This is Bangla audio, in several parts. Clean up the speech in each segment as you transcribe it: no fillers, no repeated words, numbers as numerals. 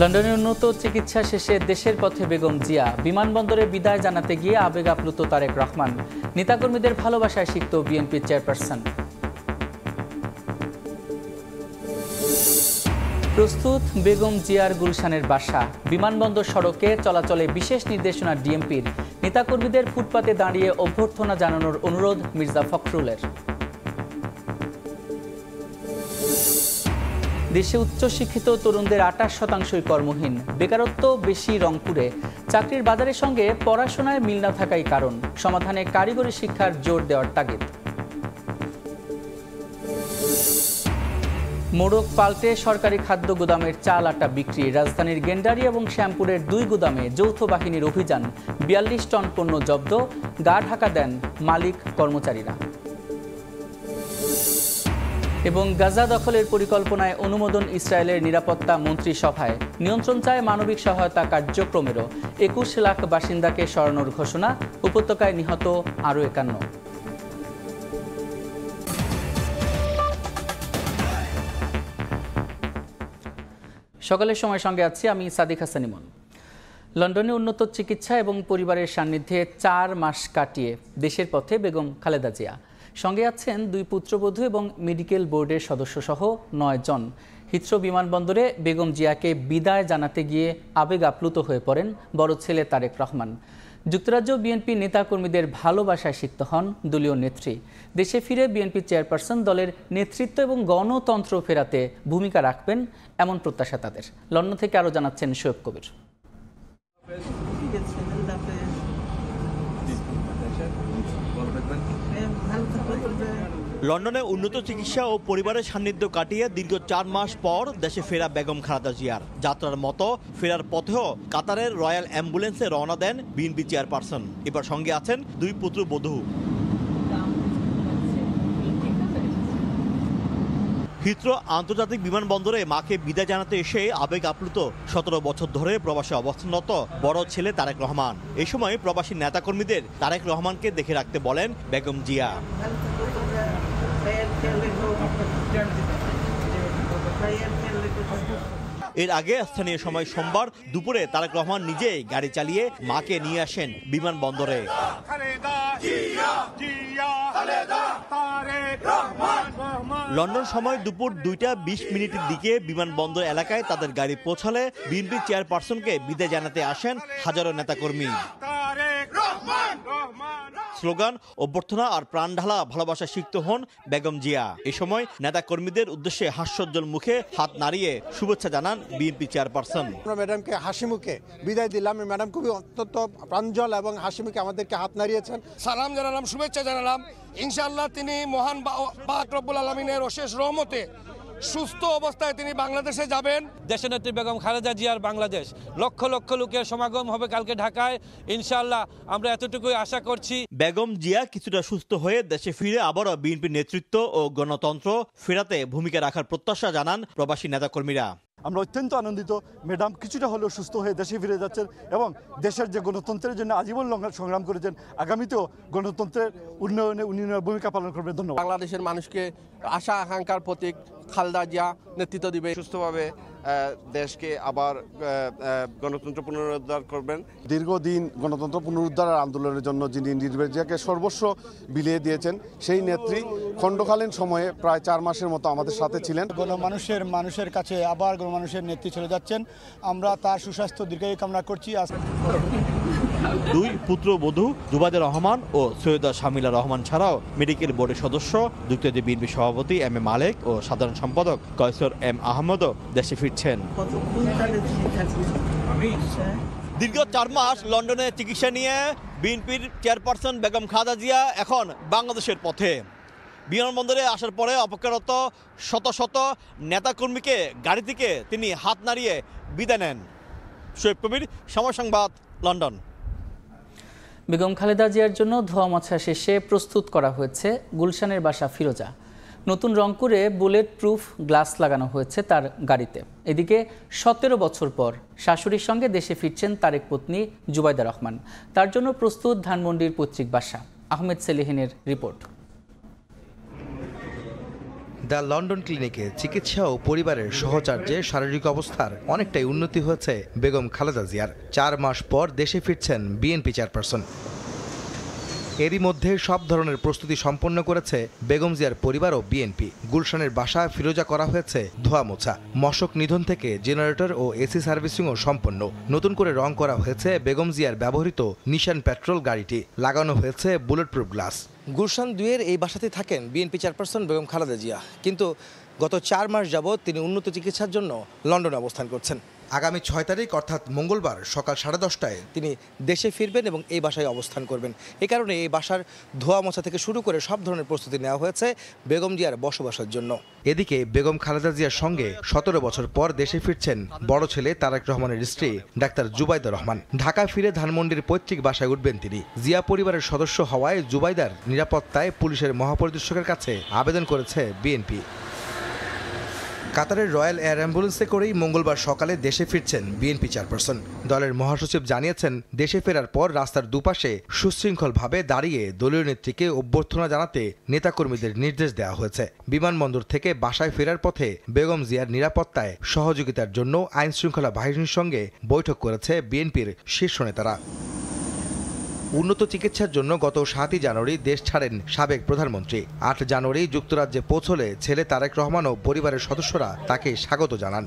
লন্ডনের উন্নত চিকিৎসা শেষে দেশের পথে বেগম জিয়া। বিমানবন্দরে বিদায় জানাতে গিয়ে আবেগ আপ্লুত তারেক রহমান। নেতাকর্মীদের ভালোবাসায় সিক্ত বিএনপি চেয়ারপারসন। প্রস্তুত বেগম জিয়ার গুলশানের বাসা। বিমানবন্দর সড়কে চলাচলে বিশেষ নির্দেশনা ডিএমপির। নেতাকর্মীদের ফুটপাতে দাঁড়িয়ে অভ্যর্থনা জানানোর অনুরোধ মির্জা ফখরুলের। দেশে উচ্চশিক্ষিত তরুণদের ২৮% কর্মহীন। বেকারত্ব বেশি রংপুরে। চাকরির বাজারের সঙ্গে পড়াশোনায় মিল না থাকাই কারণ। সমাধানে কারিগরি শিক্ষার জোর দেওয়ার তাগিদ। মোড়ক পাল্টে সরকারি খাদ্য গুদামের চাল আটা বিক্রি। রাজধানীর গেন্ডারি এবং শ্যামপুরের ২ গুদামে যৌথ বাহিনীর অভিযান। ৪২ টন পণ্য জব্দ। গা ঢাকা দেন মালিক কর্মচারীরা। এবং গাজা দখলের পরিকল্পনায় অনুমোদন ইসরায়েলের নিরাপত্তা মন্ত্রিসভায়। নিয়ন্ত্রণ চায় মানবিক সহায়তা কার্যক্রমেরও। ২১ লাখ বাসিন্দাকে সরানোর ঘোষণা। উপত্যকায় নিহত আরও ৫১। সকালের সময় সঙ্গে আছি আমি সাদিক হাসান ইমন। লন্ডনে উন্নত চিকিৎসা এবং পরিবারের সান্নিধ্যে ৪ মাস কাটিয়ে দেশের পথে বেগম খালেদা জিয়া। সঙ্গে আছেন ২ পুত্রবধূ এবং মেডিকেল বোর্ডের সদস্যসহ ৯ জন। হিথ্রো বিমানবন্দরে বেগম জিয়াকে বিদায় জানাতে গিয়ে আবেগ আপ্লুত হয়ে পড়েন বড় ছেলে তারেক রহমান। যুক্তরাজ্য বিএনপি নেতাকর্মীদের ভালোবাসায় সিক্ত হন দলীয় নেত্রী। দেশে ফিরে বিএনপি চেয়ারপারসন দলের নেতৃত্ব এবং গণতন্ত্র ফেরাতে ভূমিকা রাখবেন এমন প্রত্যাশা তাদের। লন্ডন থেকে আরও জানাচ্ছেন শোয়েব কবির। লন্ডনে উন্নত চিকিৎসা ও পরিবারের সান্নিধ্য কাটিয়ে দীর্ঘ ৪ মাস পর দেশে ফেরা বেগম খালেদা জিয়ার। যাত্রার মতো ফেরার পথেও কাতারের রয়্যাল অ্যাম্বুলেন্সে রওনা দেন বিএনপি চেয়ারপারসন। এবার সঙ্গে আছেন ২ পুত্রবধূ। হিথ্রো আন্তর্জাতিক বিমানবন্দরে মাকে বিদায় জানাতে এসে আবেগ আপ্লুত ১৭ বছর ধরে প্রবাসে অবস্থানরত বড় ছেলে তারেক রহমান। এই সময় প্রবাসী নেতাকর্মীদের তারেক রহমানকে দেখে রাখতে বলেন বেগম জিয়া। এর আগে স্থানীয় সময় সোমবার দুপুরে তারেক রহমান নিজেই গাড়ি চালিয়ে মাকে নিয়ে আসেন বিমানবন্দরে। লন্ডন সময় দুপুর ২টা ২০ দিকে বিমানবন্দর এলাকায় তাদের গাড়ি পৌঁছালে বিএনপি চেয়ারপারসনকে বিদায় জানাতে আসেন হাজারো নেতাকর্মী। স্লোগান, অভ্যর্থনা আর প্রাণ ঢালা ভালোবাসা সিক্ত হন বেগম জিয়া। এ সময় নেতাকর্মীদের উদ্দেশ্যে হাস্যোজ্জ্বল মুখে হাত নাড়িয়ে শুভেচ্ছা জানান বিএনপি চেয়ারপারসন। আমরা ম্যাডামকে হাসি মুখে বিদায় দিলাম। ম্যাডাম খুবই অত্যন্ত প্রাঞ্জল এবং হাসি মুখে আমাদেরকে হাত নাড়িয়েছেন। সালাম জানালাম, শুভেচ্ছা জানালাম। ইনশাআল্লাহ তিনি মহান পাক রব্বুল আলামিনের অশেষ রহমতে সুস্থ অবস্থায় তিনি বাংলাদেশে যাবেন। দেশনেত্রী বেগম খালেদা জিয়ার বাংলাদেশ, লক্ষ লক্ষ লোকের সমাগম হবে কালকে ঢাকায়। ইনশাআল্লাহ আমরা এতটুকুই আশা করছি। বেগম জিয়া কিছুটা সুস্থ হয়ে দেশে ফিরে আবারও বিএনপির নেতৃত্ব ও গণতন্ত্র ফেরাতে ভূমিকা রাখার প্রত্যাশা জানান প্রবাসী নেতাকর্মীরা। আমরা অত্যন্ত আনন্দিত, ম্যাডাম কিছুটা হলেও সুস্থ হয়ে দেশে ফিরে যাচ্ছেন এবং দেশের যে গণতন্ত্রের জন্য আজীবন সংগ্রাম করেছেন, আগামীতেও গণতন্ত্রের উন্নয়নে উন্নয়নের ভূমিকা পালন করবেন। ধন্যবাদ। বাংলাদেশের মানুষকে আশা আকাঙ্ক্ষার প্রতীক খালেদা জিয়া নেতৃত্ব দিবে, সুস্থভাবে দেশকে আবার গণতন্ত্র পুনরুদ্ধার করবেন। দীর্ঘদিন গণতন্ত্র পুনরুদ্ধার আন্দোলনের জন্য যিনি নির্বাচিয়াকে সর্বস্ব বিলিয়ে দিয়েছেন, সেই নেত্রী খণ্ডকালীন সময়ে প্রায় ৪ মাসের মতো আমাদের সাথে ছিলেন। মানুষের কাছে আবার গণমানুষের নেত্রী চলে যাচ্ছেন। আমরা তার সুস্বাস্থ্য দীর্ঘায়ু কামনা করছি। ২ পুত্রবধূ জুবাইদা রহমান ও সৈয়দা শামিলা রহমান ছাড়াও মেডিকেল বোর্ডের সদস্য, যুক্তরাজ্য বিএনপি সভাপতি এম এ মালেক ও সাধারণ সম্পাদক কয়সর এম আহমদও দেশে ফিরছেন। দীর্ঘ ৪ মাস লন্ডনে চিকিৎসা নিয়ে বিএনপির চেয়ারপারসন বেগম খালেদা জিয়া এখন বাংলাদেশের পথে। বিমানবন্দরে আসার পরে অপেক্ষারত শত শত নেতাকর্মীকে গাড়ি থেকে তিনি হাত নাড়িয়ে বিদায় নেন। শোয়েব কবির, সময় সংবাদ, লন্ডন। বেগম খালেদা জিয়ার জন্য ধোয়া মোছা শেষে প্রস্তুত করা হয়েছে গুলশানের বাসা ফিরোজা। নতুন রংপুরে বুলেট প্রুফ গ্লাস লাগানো হয়েছে তার গাড়িতে। এদিকে 17 বছর পর শাশুড়ির সঙ্গে দেশে ফিরছেন তারেক পত্নী জুবাইদা রহমান। তার জন্য প্রস্তুত ধানমন্ডির পৈতৃক বাসা। আহমেদ সেলিহিনের রিপোর্ট। দ্য লন্ডন ক্লিনিকে চিকিৎসা ও পরিবারের সহচার্যে শারীরিক অবস্থার অনেকটাই উন্নতি হয়েছে বেগম খালেদা জিয়ার। 4 মাস পর দেশে ফিরছেন বিএনপি চেয়ারপারসন। এরই মধ্যে সব ধরনের প্রস্তুতি সম্পন্ন করেছে বেগম জিয়ার পরিবার ও বিএনপি। গুলশানের বাসা ফিরোজা করা হয়েছে ধোয়া মোছা। মশক নিধন থেকে জেনারেটর ও এসি সার্ভিসিংও সম্পন্ন। নতুন করে রং করা হয়েছে বেগম জিয়ার ব্যবহৃত নিশান পেট্রোল গাড়িটি। লাগানো হয়েছে বুলেট প্রুফ গ্লাস। গুলশান 2-এর এই বাসাতে থাকেন বিএনপি চেয়ারপারসন বেগম খালেদা জিয়া, কিন্তু গত 4 মাস যাবৎ তিনি উন্নত চিকিৎসার জন্য লন্ডনে অবস্থান করছেন। আগামী 6 তারিখ অর্থাৎ মঙ্গলবার সকাল 10:30টায় তিনি দেশে ফিরবেন এবং এই বাসায় অবস্থান করবেন। এই কারণে এই বাসার ধোয়া মোছা থেকে শুরু করে সব ধরনের প্রস্তুতি নেওয়া হয়েছে বেগম জিয়ার বসবাসের জন্য। এদিকে বেগম খালেদা জিয়ার সঙ্গে 17 বছর পর দেশে ফিরছেন বড় ছেলে তারেক রহমানের স্ত্রী ডাক্তার জুবাইদা রহমান। ঢাকা ফিরে ধানমন্ডির পৈতৃক বাসায় উঠবেন তিনি। জিয়া পরিবারের সদস্য হওয়ায় জুবাইদার নিরাপত্তায় পুলিশের মহাপরিদর্শকের কাছে আবেদন করেছে বিএনপি। কাতারের রয়্যাল এয়ার অ্যাম্বুলেন্সে করেই মঙ্গলবার সকালে দেশে ফিরছেন বিএনপি চেয়ারপারসন। দলের মহাসচিব জানিয়েছেন, দেশে ফেরার পর রাস্তার দুপাশে সুশৃঙ্খলভাবে দাঁড়িয়ে দলীয় নেত্রীকে অভ্যর্থনা জানাতে নেতাকর্মীদের নির্দেশ দেওয়া হয়েছে। বিমানবন্দর থেকে বাসায় ফেরার পথে বেগম জিয়ার নিরাপত্তায় সহযোগিতার জন্য আইনশৃঙ্খলা বাহিনীর সঙ্গে বৈঠক করেছে বিএনপির শীর্ষ নেতারা। উন্নত চিকিৎসার জন্য গত 7 জানুয়ারি দেশ ছাড়েন সাবেক প্রধানমন্ত্রী। 8 জানুয়ারি যুক্তরাজ্যে পৌঁছলে ছেলে তারেক রহমান ও পরিবারের সদস্যরা তাকে স্বাগত জানান।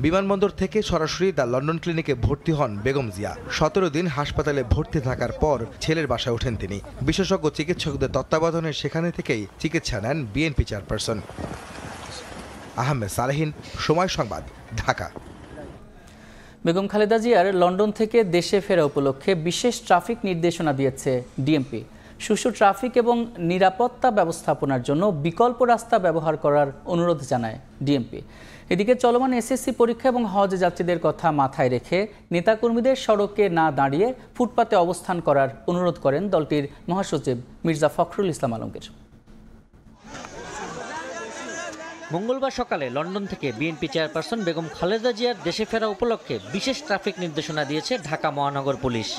বিমানবন্দর থেকে সরাসরি দ্য লন্ডন ক্লিনিকে ভর্তি হন বেগম জিয়া। 17 দিন হাসপাতালে ভর্তি থাকার পর ছেলের বাসায় ওঠেন তিনি। বিশেষজ্ঞ চিকিৎসকদের তত্ত্বাবধানে সেখানে থেকেই চিকিৎসা নেন বিএনপি চেয়ারপারসন। আহমেদ সালেহিন, সময় সংবাদ, ঢাকা। বেগম খালেদা জিয়ার লন্ডন থেকে দেশে ফেরা উপলক্ষে বিশেষ ট্রাফিক নির্দেশনা দিয়েছে ডিএমপি। সুষ্ঠু ট্রাফিক এবং নিরাপত্তা ব্যবস্থাপনার জন্য বিকল্প রাস্তা ব্যবহার করার অনুরোধ জানায় ডিএমপি। এদিকে চলমান এসএসসি পরীক্ষা এবং হজ যাত্রীদের কথা মাথায় রেখে নেতাকর্মীদের সড়কে না দাঁড়িয়ে ফুটপাতে অবস্থান করার অনুরোধ করেন দলটির মহাসচিব মির্জা ফখরুল ইসলাম আলমগীর। মঙ্গলবার সকালে লন্ডন থেকে বিএনপি চেয়ারপারসন বেগম খালেদা জিয়ার দেশে ফেরা উপলক্ষে বিশেষ ট্রাফিক নির্দেশনা দিয়েছে ঢাকা মহানগর পুলিশ।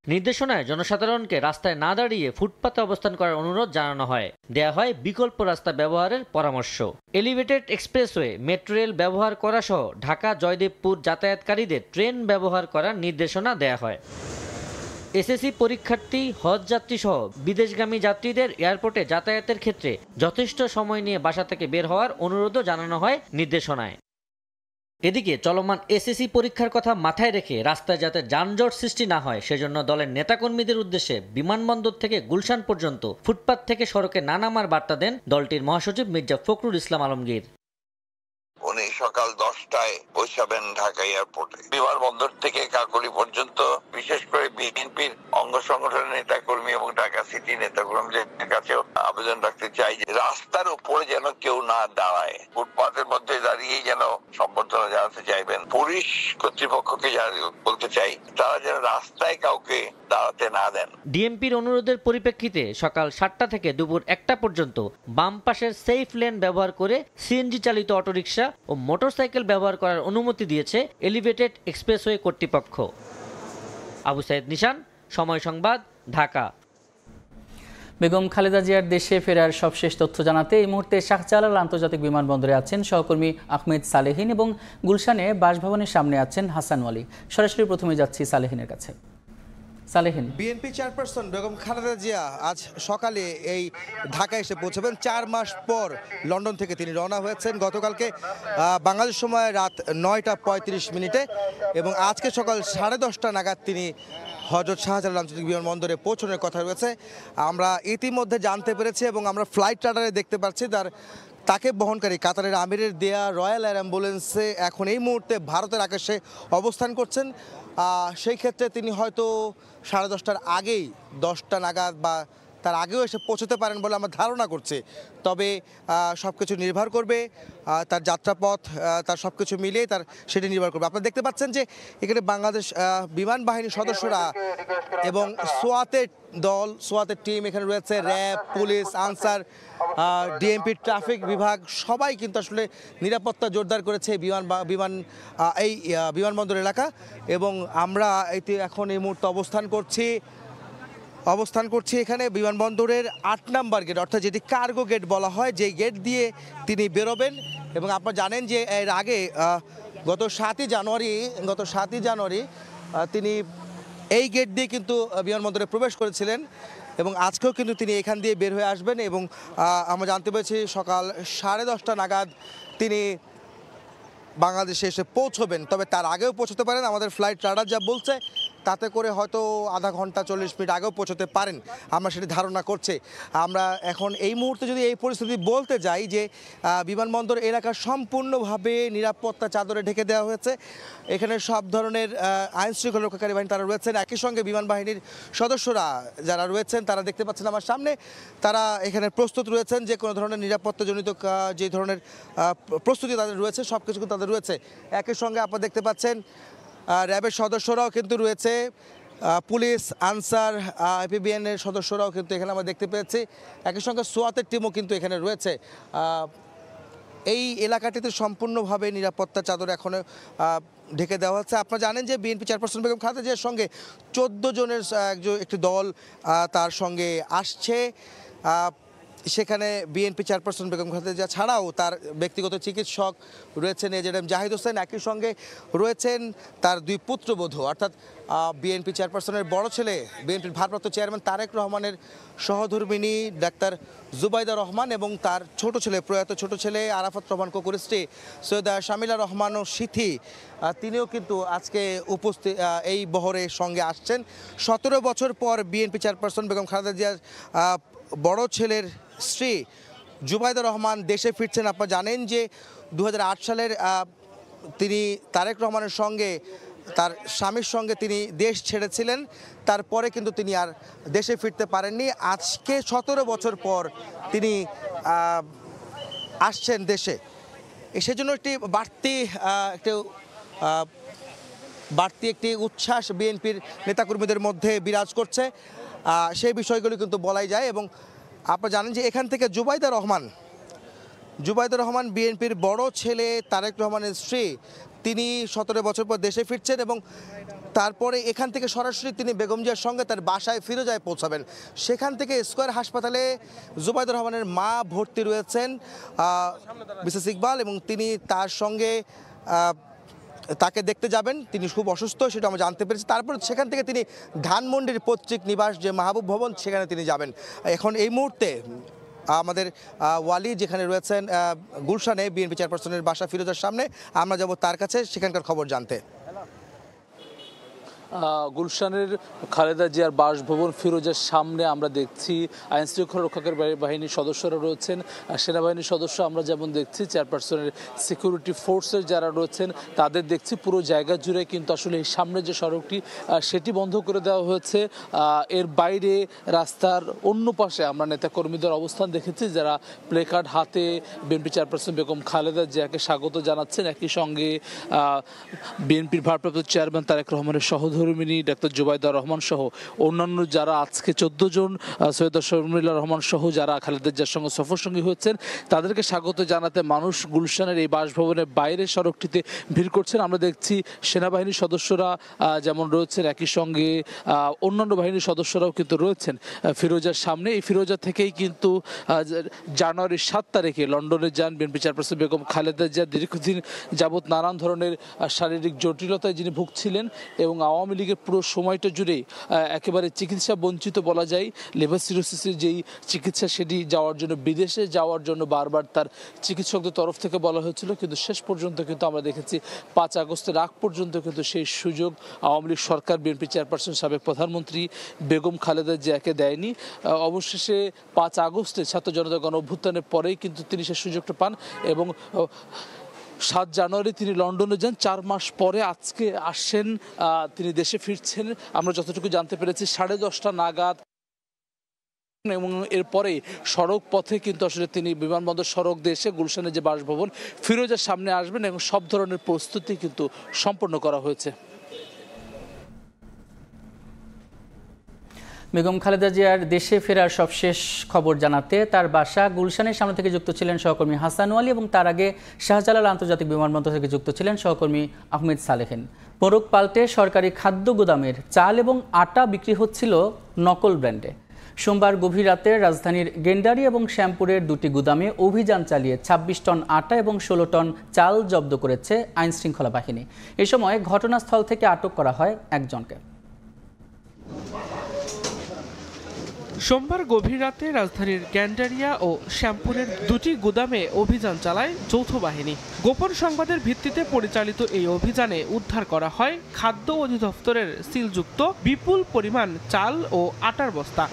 নির্দেশনায় জনসাধারণকে রাস্তায় না দাঁড়িয়ে ফুটপাতে অবস্থান করার অনুরোধ জানানো হয়। দেয়া হয় বিকল্প রাস্তা ব্যবহারের পরামর্শ। এলিভেটেড এক্সপ্রেসওয়ে, মেট্রো রেল ব্যবহার করা সহ ঢাকা জয়দেবপুর যাতায়াতকারীদের ট্রেন ব্যবহার করার নির্দেশনা দেয়া হয়। এসএসসি পরীক্ষার্থী, হজ যাত্রী সহ বিদেশগামী যাত্রীদের এয়ারপোর্টে যাতায়াতের ক্ষেত্রে যথেষ্ট সময় নিয়ে বাসা থেকে বের হওয়ার অনুরোধও জানানো হয় নির্দেশনায়। এদিকে চলমান এসএসসি পরীক্ষার কথা মাথায় রেখে রাস্তায় যাতে যানজট সৃষ্টি না হয় সেজন্য দলের নেতাকর্মীদের উদ্দেশ্যে বিমানবন্দর থেকে গুলশান পর্যন্ত ফুটপাত থেকে সড়কে না নামার বার্তা দেন দলটির মহাসচিব মির্জা ফখরুল ইসলাম আলমগীর। উনি সকাল 10টায় পৌঁছাবেন ঢাকা এয়ারপোর্টে। বিমানবন্দর থেকে কাকলি পর্যন্ত বিশেষ করে বিএনপির অঙ্গ সংগঠনের নেতাকর্মী এবং ঢাকা সিটি নেতাকর্মীদের কাছেও আবেদন রাখতে চাই যে রাস্তার উপরে যেন কেউ না দাঁড়ায়, ফুটপাতের মধ্যে দাঁড়িয়ে যেন সম্বর্ধনা জানাতে চাইবেন। পুলিশ কর্তৃপক্ষকে বলতে চাই তারা যেন রাস্তায় কাউকে দাঁড়াতে না দেন। ডিএমপির অনুরোধের পরিপ্রেক্ষিতে সকাল 7টা থেকে দুপুর 1টা পর্যন্ত বাম পাশের সেফ লেন ব্যবহার করে সিএনজি চালিত অটোরিকশা ও মোটরসাইকেল ব্যবহার করার অনুমতি দিয়েছে এলিভেটেড এক্সপ্রেসওয়ে কর্তৃপক্ষ। আবু সাইদ নিশান, সময় সংবাদ, ঢাকা। বেগম খালেদা জিয়ার দেশে ফেরার সবশেষ তথ্য জানাতে এই মুহূর্তে শাহজালাল আন্তর্জাতিক বিমানবন্দরে আছেন সহকর্মী আহমেদ সালেহিন এবং গুলশানে বাসভবনের সামনে আছেন হাসান ওয়ালি। সরাসরি প্রথমে যাচ্ছি সালেহিনের কাছে। সালেহিন, বিএনপি চেয়ারপারসন বেগম খালেদা জিয়া আজ সকালে এই ঢাকায় এসে পৌঁছবেন। 4 মাস পর লন্ডন থেকে তিনি রওনা হয়েছেন গতকালকে বাংলাদেশ সময় রাত 9:35 এবং আজকে সকাল 10:30 নাগাদ তিনি হযরত শাহজালাল আন্তর্জাতিক বিমানবন্দরে পৌঁছানোর কথা রয়েছে। আমরা ইতিমধ্যে জানতে পেরেছি এবং আমরা ফ্লাইট রাডারে দেখতে পাচ্ছি তাকে বহনকারী কাতারের আমিরের দেয়া রয়্যাল এয়ার অ্যাম্বুলেন্সে এখন এই মুহূর্তে ভারতের আকাশে অবস্থান করছেন। সেই ক্ষেত্রে তিনি হয়তো 10:30টার আগেই 10টা নাগাদ বা তার আগেও এসে পৌঁছতে পারেন বলে আমরা ধারণা করছি। তবে সব কিছু নির্ভর করবে তার যাত্রাপথ, তার সব কিছু মিলিয়ে সেটি নির্ভর করবে। আপনারা দেখতে পাচ্ছেন যে এখানে বাংলাদেশ বিমান বাহিনীর সদস্যরা এবং সোয়াতের টিম এখানে রয়েছে, RAB, police, answer, DMP, traffic বিভাগ সবাই কিন্তু আসলে নিরাপত্তা জোরদার করেছে এই বিমানবন্দর এলাকা। এবং আমরা এখন এই মুহূর্তে অবস্থান করছি এখানে বিমানবন্দরের 8 নম্বর গেট, অর্থাৎ যেটি কার্গো গেট বলা হয়, যেই গেট দিয়ে তিনি বেরোবেন। এবং আপনারা জানেন যে এর আগে গত 7ই জানুয়ারি তিনি এই গেট দিয়ে কিন্তু বিমানবন্দরে প্রবেশ করেছিলেন এবং আজকেও কিন্তু তিনি এখান দিয়ে বের হয়ে আসবেন। এবং আমরা জানতে পেরেছি সকাল 10:30 নাগাদ তিনি বাংলাদেশে এসে পৌঁছবেন। তবে তার আগেও পৌঁছতে পারেন, আমাদের ফ্লাইট রাডার যা বলছে তাতে করে হয়তো আধা ঘন্টা 40 মিনিট আগেও পৌঁছতে পারেন, আমরা সেটি ধারণা করছি। আমরা এখন এই মুহূর্তে যদি এই পরিস্থিতি বলতে যাই যে বিমানবন্দর এলাকা সম্পূর্ণভাবে নিরাপত্তা চাদরে ঢেকে দেওয়া হয়েছে। এখানে সব ধরনের আইন শৃঙ্খলা রক্ষাকারী বাহিনী তারা রয়েছেন, একই সঙ্গে বিমান বাহিনীর সদস্যরা যারা রয়েছেন তারা দেখতে পাচ্ছেন আমার সামনে, তারা এখানে প্রস্তুত রয়েছেন যে কোনো ধরনের নিরাপত্তাজনিত যে ধরনের প্রস্তুতি তাদের রয়েছে সব কিছু তাদের রয়েছে। একই সঙ্গে আপনারা দেখতে পাচ্ছেন র্যাবের সদস্যরাও কিন্তু রয়েছে, পুলিশ, আনসার, এপিবিএন এর সদস্যরাও কিন্তু এখানে আমরা দেখতে পেয়েছি। একই সঙ্গে সোয়াতের টিমও কিন্তু এখানে রয়েছে। এই এলাকাটিতে সম্পূর্ণভাবে নিরাপত্তা চাদর এখনও ঢেকে দেওয়া হচ্ছে। আপনারা জানেন যে বিএনপি চেয়ারপারসন বেগম খালেদা জিয়ার সঙ্গে 14 জনের একটি দল তার সঙ্গে আসছে। সেখানে বিএনপি চেয়ারপারসন বেগম খালেদা জিয়া ছাড়াও তার ব্যক্তিগত চিকিৎসক রয়েছেন এজেডএম জাহিদ হোসেন, একই সঙ্গে রয়েছেন তার 2 পুত্রবধূ, অর্থাৎ বিএনপি চেয়ারপারসনের বড় ছেলে, বিএনপির ভারপ্রাপ্ত চেয়ারম্যান তারেক রহমানের সহধর্মিণী ডাক্তার জুবাইদা রহমান এবং তার প্রয়াত ছোট ছেলে আরাফাত রহমান কোকুর স্ত্রী সৈয়দা শামিলা রহমান ও সিথি, তিনিও কিন্তু আজকে উপস্থিত এই বহরের সঙ্গে আসছেন। 17 বছর পর বিএনপি চেয়ারপারসন বেগম খালেদা জিয়ার বড় ছেলের স্ত্রী জুবাইদা রহমান দেশে ফিরছেন। আপনারা জানেন যে 2008 সালের তিনি তারেক রহমানের সঙ্গে, তার স্বামীর সঙ্গে তিনি দেশ ছেড়েছিলেন, তারপরে কিন্তু তিনি আর দেশে ফিরতে পারেননি। আজকে 17 বছর পর তিনি আসছেন দেশে, সেজন্য একটি বাড়তি উচ্ছ্বাস বিএনপির নেতাকর্মীদের মধ্যে বিরাজ করছে, সেই বিষয়গুলো কিন্তু বলাই যায়। এবং আপনারা জানেন যে এখান থেকে জুবাইদা রহমান বিএনপির বড় ছেলে তারেক রহমানের স্ত্রী, তিনি 17 বছর পর দেশে ফিরছেন এবং তারপরে এখান থেকে সরাসরি তিনি বেগম জিয়ার সঙ্গে তার বাসায় ফিরোজায় পৌঁছাবেন। সেখান থেকে স্কয়ার হাসপাতালে জুবাইদা রহমানের মা ভর্তি রয়েছেন মিসেস ইকবাল, এবং তিনি তার সঙ্গে তাকে দেখতে যাবেন। তিনি খুব অসুস্থ, সেটা আমরা জানতে পেরেছি। তারপর সেখান থেকে তিনি ধানমন্ডির পৈতৃক নিবাস যে মাহবুব ভবন, সেখানে তিনি যাবেন। এখন এই মুহূর্তে আমাদের ওয়ালি যেখানে রয়েছেন গুলশানে বিএনপি চেয়ারপারসনের বাসা ফিরোজার সামনে, আমরা যাব তার কাছে সেখানকার খবর জানতে। গুলশানের খালেদা জিয়ার বাসভবন ফিরোজার সামনে আমরা দেখছি আইন শৃঙ্খলা রক্ষাকারী বাহিনীর সদস্যরা রয়েছেন, সেনাবাহিনীর সদস্য আমরা যেমন দেখছি, চেয়ারপারসনের সিকিউরিটি ফোর্সের যারা রয়েছেন তাদের দেখছি। পুরো জায়গা জুড়ে কিন্তু আসলে এই সামনে যে সড়কটি সেটি বন্ধ করে দেওয়া হয়েছে। এর বাইরে রাস্তার অন্য পাশে আমরা নেতাকর্মীদের অবস্থান দেখেছি, যারা প্লেকার্ড হাতে বিএনপি চেয়ারপারসন বেগম খালেদা জিয়াকে স্বাগত জানাচ্ছেন। একই সঙ্গে বিএনপির ভারপ্রাপ্ত চেয়ারম্যান তারেক রহমানের সহধর্মিণী ডাক্তার জুবাইদা রহমান সহ অন্যান্য যারা আজকে 14 জন, সৈয়দা শামিলা রহমান সহ যারা খালেদা জিয়ার সঙ্গে সফরসঙ্গী হয়েছেন, তাদেরকে স্বাগত জানাতে মানুষ গুলশানের এই বাসভবনের বাইরের সড়কটিতে ভিড় করছেন। আমরা দেখছি সেনাবাহিনীর সদস্যরা যেমন রয়েছেন, একই সঙ্গে অন্যান্য বাহিনীর সদস্যরাও কিন্তু রয়েছেন ফিরোজার সামনে। এই ফিরোজা থেকেই কিন্তু জানুয়ারির 7 তারিখে লন্ডনে যান বিএনপি চেয়ারপারসন বেগম খালেদা জিয়া। দীর্ঘদিন যাবৎ নানান ধরনের শারীরিক জটিলতায় যিনি ভুগছিলেন এবং আওয়ামী লীগের পুরো সময়টা জুড়ে একেবারে চিকিৎসা বঞ্চিত বলা যায়। লিভার সিরোসিসের যেই চিকিৎসা সেটি যাওয়ার জন্য, বিদেশে যাওয়ার জন্য বারবার তার চিকিৎসকদের তরফ থেকে বলা হয়েছিল, কিন্তু শেষ পর্যন্ত কিন্তু আমরা দেখেছি 5 আগস্টের আগ পর্যন্ত কিন্তু সেই সুযোগ আওয়ামী লীগ সরকার বিএনপি চেয়ারপারসন সাবেক প্রধানমন্ত্রী বেগম খালেদা জিয়াকে দেয়নি। অবশেষে 5 আগস্টে ছাত্র জনতা গণ অভ্যুত্থানের পরেই কিন্তু তিনি সেই সুযোগটা পান এবং 7 জানুয়ারি তিনি লন্ডনে যান। 4 মাস পরে আজকে আসছেন, তিনি দেশে ফিরছেন। আমরা যতটুকু জানতে পেরেছি 10:30 নাগাদ এবং এরপরেই সড়ক পথে কিন্তু আসলে তিনি বিমানবন্দর সড়ক দিয়ে এসে গুলশানের যে বাসভবন ফিরোজের সামনে আসবেন এবং সব ধরনের প্রস্তুতি কিন্তু সম্পন্ন করা হয়েছে। বেগম খালেদা জিয়ার দেশে ফেরার সবশেষ খবর জানাতে তার বাসা গুলশানের সামনে থেকে যুক্ত ছিলেন সহকর্মী হাসান ওয়ালি এবং তার আগে শাহজালাল আন্তর্জাতিক বিমানবন্দর থেকে যুক্ত ছিলেন সহকর্মী আহমেদ সালেহিন। মোরগ পাল্টে সরকারি খাদ্য গুদামের চাল এবং আটা বিক্রি হচ্ছিল নকল ব্র্যান্ডে। সোমবার গভীর রাতে রাজধানীর গেন্ডারি এবং শ্যামপুরের দুটি গুদামে অভিযান চালিয়ে ২৬ টন আটা এবং ১৬ টন চাল জব্দ করেছে আইনশৃঙ্খলা বাহিনী। এ সময় ঘটনাস্থল থেকে আটক করা হয় একজনকে। সোমবার গভীর রাতে রাজধানীর গ্যান্ডারিয়া ও শ্যামপুরের দুটি গুদামে অভিযান চালায় যৌথ বাহিনী। গোপন সংবাদের ভিত্তিতে পরিচালিত এই অভিযানে উদ্ধার করা হয় খাদ্য অধিদপ্তরের সিলযুক্ত বিপুল পরিমাণ চাল ও আটার বস্তা।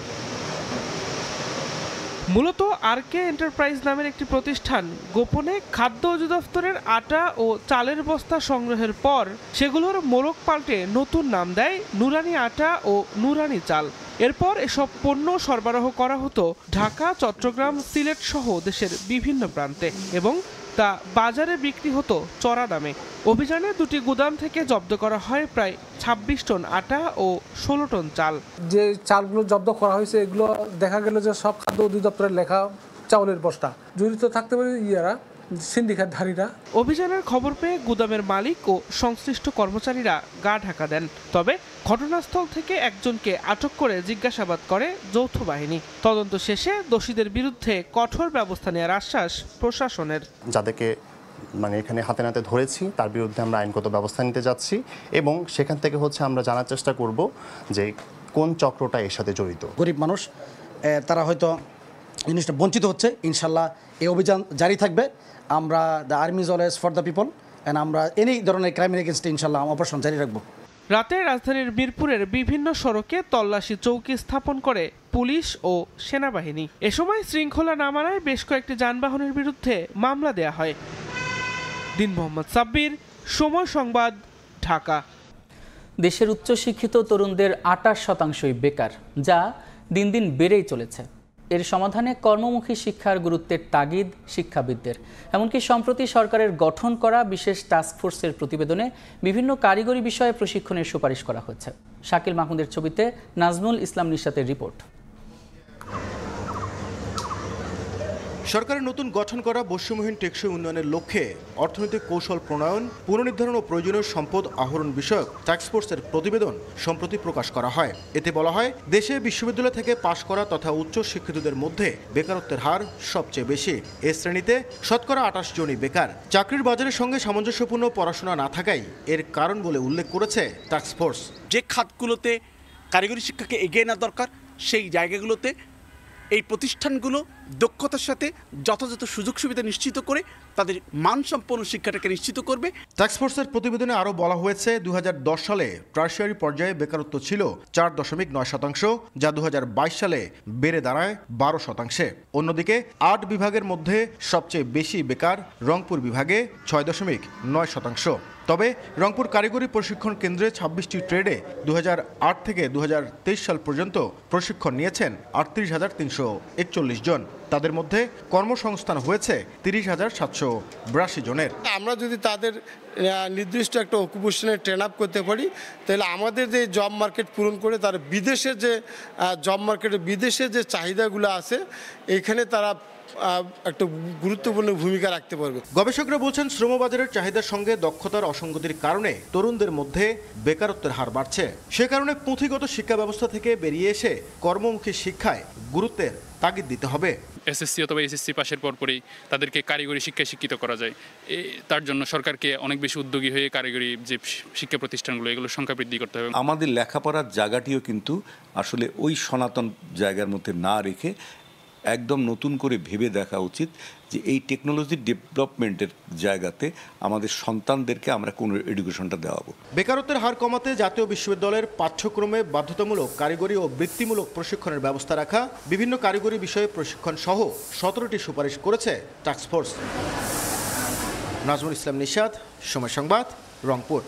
মূলত আরকে এন্টারপ্রাইজ নামের একটি প্রতিষ্ঠান গোপনে খাদ্য অধিদপ্তরের আটা ও চালের বস্তা সংগ্রহের পর সেগুলোর মোড়ক পাল্টে নতুন নাম দেয় নুরানি আটা ও নুরানি চাল। এরপর এসব পণ্য সরবরাহ করা হতো ঢাকা, চট্টগ্রাম, সিলেট সহ দেশের বিভিন্ন প্রান্তে এবং তা বাজারে বিক্রি হতো চড়া দামে। অভিযানে দুটি গুদাম থেকে জব্দ করা হয় প্রায় ২৬ টন আটা ও ১৬ টন চাল। যে চালগুলো জব্দ করা হয়েছে এগুলো দেখা গেল যে সব খাদ্য অধিদপ্তরের লেখা চাউলের বস্তা। জড়িত থাকতে পারে সিন্ডিকেটধারীরা। অভিযানের খবর পেয়ে গুদামের মালিক ও সংশ্লিষ্ট কর্মচারীরা গা ঢাকা দেন। তবে ঘটনাস্থল থেকে একজনকে আটক করে জিজ্ঞাসাবাদ করে যৌথ বাহিনী। তদন্ত শেষে দোষীদের বিরুদ্ধে কঠোর ব্যবস্থা নেওয়ার আশ্বাস প্রশাসনের। যাদেরকে এখানে হাতে নাতে ধরেছি তার বিরুদ্ধে আমরা আইনগত ব্যবস্থা নিতে যাচ্ছি এবং সেখান থেকে আমরা জানার চেষ্টা করব যে কোন চক্রটা এর সাথে জড়িত। গরিব মানুষ তারা হয়তো জিনিসটা বঞ্চিত হচ্ছে। ইনশাল্লাহ এই অভিযান জারি থাকবে। আমরা the army is always for the people and আমরা এনি ধরনের ক্রাইমের এগেনস্টে ইনশাল্লাহ অপারেশন জারি রাখবো। রাতে রাজধানীর মিরপুরের বিভিন্ন সড়কে তল্লাশি চৌকি স্থাপন করে পুলিশ ও সেনাবাহিনী। এ সময় শৃঙ্খলা না মানায় বেশ কয়েকটি যানবাহনের বিরুদ্ধে মামলা দেয়া হয়। দিন মোহাম্মদ সাব্বির, সময় সংবাদ, ঢাকা। দেশের উচ্চশিক্ষিত তরুণদের ২৮% বেকার, যা দিন দিন বেড়েই চলেছে। এর সমাধানে কর্মমুখী শিক্ষার গুরুত্বের তাগিদ শিক্ষাবিদদের। এমনকি সম্প্রতি সরকারের গঠন করা বিশেষ টাস্কফোর্সের প্রতিবেদনে বিভিন্ন কারিগরি বিষয়ে প্রশিক্ষণের সুপারিশ করা হয়েছে। শাকিল মাহমুদের ছবিতে নাজমুল ইসলাম নিশাতের রিপোর্ট। সরকারের নতুন গঠন করা বৈষম্যহীন টেকসই উন্নয়নের লক্ষ্যে অর্থনৈতিক কৌশল প্রণয়ন, পুনর্নির্ধারণ ও প্রয়োজনীয় সম্পদ আহরণ বিষয়ক টাস্কফোর্সের প্রতিবেদন সম্প্রতি প্রকাশ করা হয়। এতে বলা হয়, দেশে বিশ্ববিদ্যালয় থেকে পাশ করা তথা উচ্চ শিক্ষিতদের মধ্যে বেকারত্বের হার সবচেয়ে বেশি। এ শ্রেণীতে শতকরা ২৮ জনই বেকার। চাকরির বাজারের সঙ্গে সামঞ্জস্যপূর্ণ পড়াশোনা না থাকাই এর কারণ বলে উল্লেখ করেছে টাস্কফোর্স। যে খাতগুলোতে কারিগরি শিক্ষাকে এগিয়ে নেওয়া দরকার সেই জায়গাগুলোতে এই প্রতিষ্ঠানগুলো দক্ষতার সাথে যথাযথ সুযোগ সুবিধা নিশ্চিত করে তাদের মানসম্পন্ন শিক্ষাটাকে নিশ্চিত করবে। টাস্কফোর্সের প্রতিবেদনে আরও বলা হয়েছে, ২০১০ সালে টারশিয়ারি পর্যায়ে বেকারত্ব ছিল ৪.৯%, যা ২০২২ সালে বেড়ে দাঁড়ায় 12%। অন্যদিকে ৮ বিভাগের মধ্যে সবচেয়ে বেশি বেকার রংপুর বিভাগে ৬.৯%। তবে রংপুর কারিগরি প্রশিক্ষণ কেন্দ্রে ২৬টি ট্রেডে ২০০৮ থেকে ২০২৩ সাল পর্যন্ত প্রশিক্ষণ নিয়েছেন ৩৮,৩৪১ জন। তাদের মধ্যে কর্মসংস্থান হয়েছে ৩০,৭৮২ জনের। আমরা যদি তাদের নির্দিষ্ট একটা অকুপেশনে ট্রেন আপ করতে পারি তাহলে আমাদের যে জব মার্কেট পূরণ করে তার বিদেশে যে জব মার্কেটে বিদেশে যে চাহিদাগুলো আছে এখানে তারা একটা গুরুত্বপূর্ণ ভূমিকা রাখতে পারবে। গবেষকরা বলছেন, শ্রমবাজারের চাহিদার সঙ্গে দক্ষতার অসঙ্গতির কারণে তরুণদের মধ্যে বেকারত্বের হার বাড়ছে। সে কারণে পুঁথিগত শিক্ষা ব্যবস্থা থেকে বেরিয়ে এসে কর্মমুখী শিক্ষায় গুরুত্বের তাগিদ দিতে হবে। এসএসসি অথবা এসএসসি পাশের পরপরই তাদেরকে কারিগরি শিক্ষায় শিক্ষিত করা যায়। তার জন্য সরকারকে অনেক বেশি উদ্যোগী হয়ে কারিগরি যে শিক্ষা প্রতিষ্ঠানগুলো এগুলোর সংখ্যা বৃদ্ধি করতে হবে। আমাদের লেখাপড়ার জায়গাটিও কিন্তু আসলে ওই সনাতন জায়গার মধ্যে না রেখে একদম নতুন করে ভেবে দেখা উচিত যে এই টেকনোলজি ডেভেলপমেন্টের জায়গাতে আমাদের সন্তানদেরকে আমরা কোন এডুকেশনটা দেওয়াবো। বেকারত্বের হার কমাতে জাতীয় বিশ্ববিদ্যালয়ের পাঠ্যক্রমে বাধ্যতামূলক কারিগরি ও বৃত্তিমূলক প্রশিক্ষণের ব্যবস্থা রাখা, বিভিন্ন কারিগরি বিষয়ে প্রশিক্ষণ সহ 17টি সুপারিশ করেছে টাস্কফোর্স। নাজমুল ইসলাম নিশাত, সময় সংবাদ, রংপুর।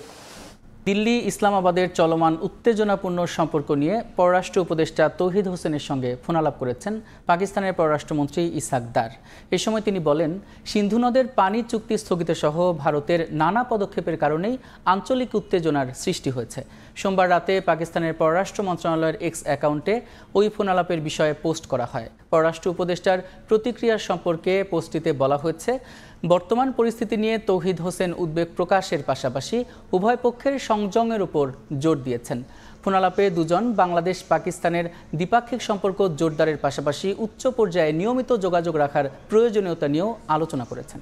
দিল্লি ইসলামাবাদের চলমান উত্তেজনাপূর্ণ সম্পর্ক নিয়ে পররাষ্ট্র উপদেষ্টা তৌহিদ হোসেনের সঙ্গে ফোনালাপ করেছেন পাকিস্তানের পররাষ্ট্রমন্ত্রী ইসহাক দার। এ সময় তিনি বলেন, সিন্ধু নদের পানি চুক্তি স্থগিত সহ ভারতের নানা পদক্ষেপের কারণেই আঞ্চলিক উত্তেজনার সৃষ্টি হয়েছে। সোমবার রাতে পাকিস্তানের পররাষ্ট্র মন্ত্রণালয়ের এক্স অ্যাকাউন্টে ওই ফোনালাপের বিষয়ে পোস্ট করা হয়। পররাষ্ট্র উপদেষ্টার প্রতিক্রিয়া সম্পর্কে পোস্টটিতে বলা হয়েছে, বর্তমান পরিস্থিতি নিয়ে তৌহিদ হোসেন উদ্বেগ প্রকাশের পাশাপাশি উভয় পক্ষের সংযমের উপর জোর দিয়েছেন। ফোনালাপে দুজন বাংলাদেশ পাকিস্তানের দ্বিপাক্ষিক সম্পর্ক জোরদারের পাশাপাশি উচ্চ পর্যায়ে নিয়মিত যোগাযোগ রাখার প্রয়োজনীয়তা নিয়েও আলোচনা করেছেন।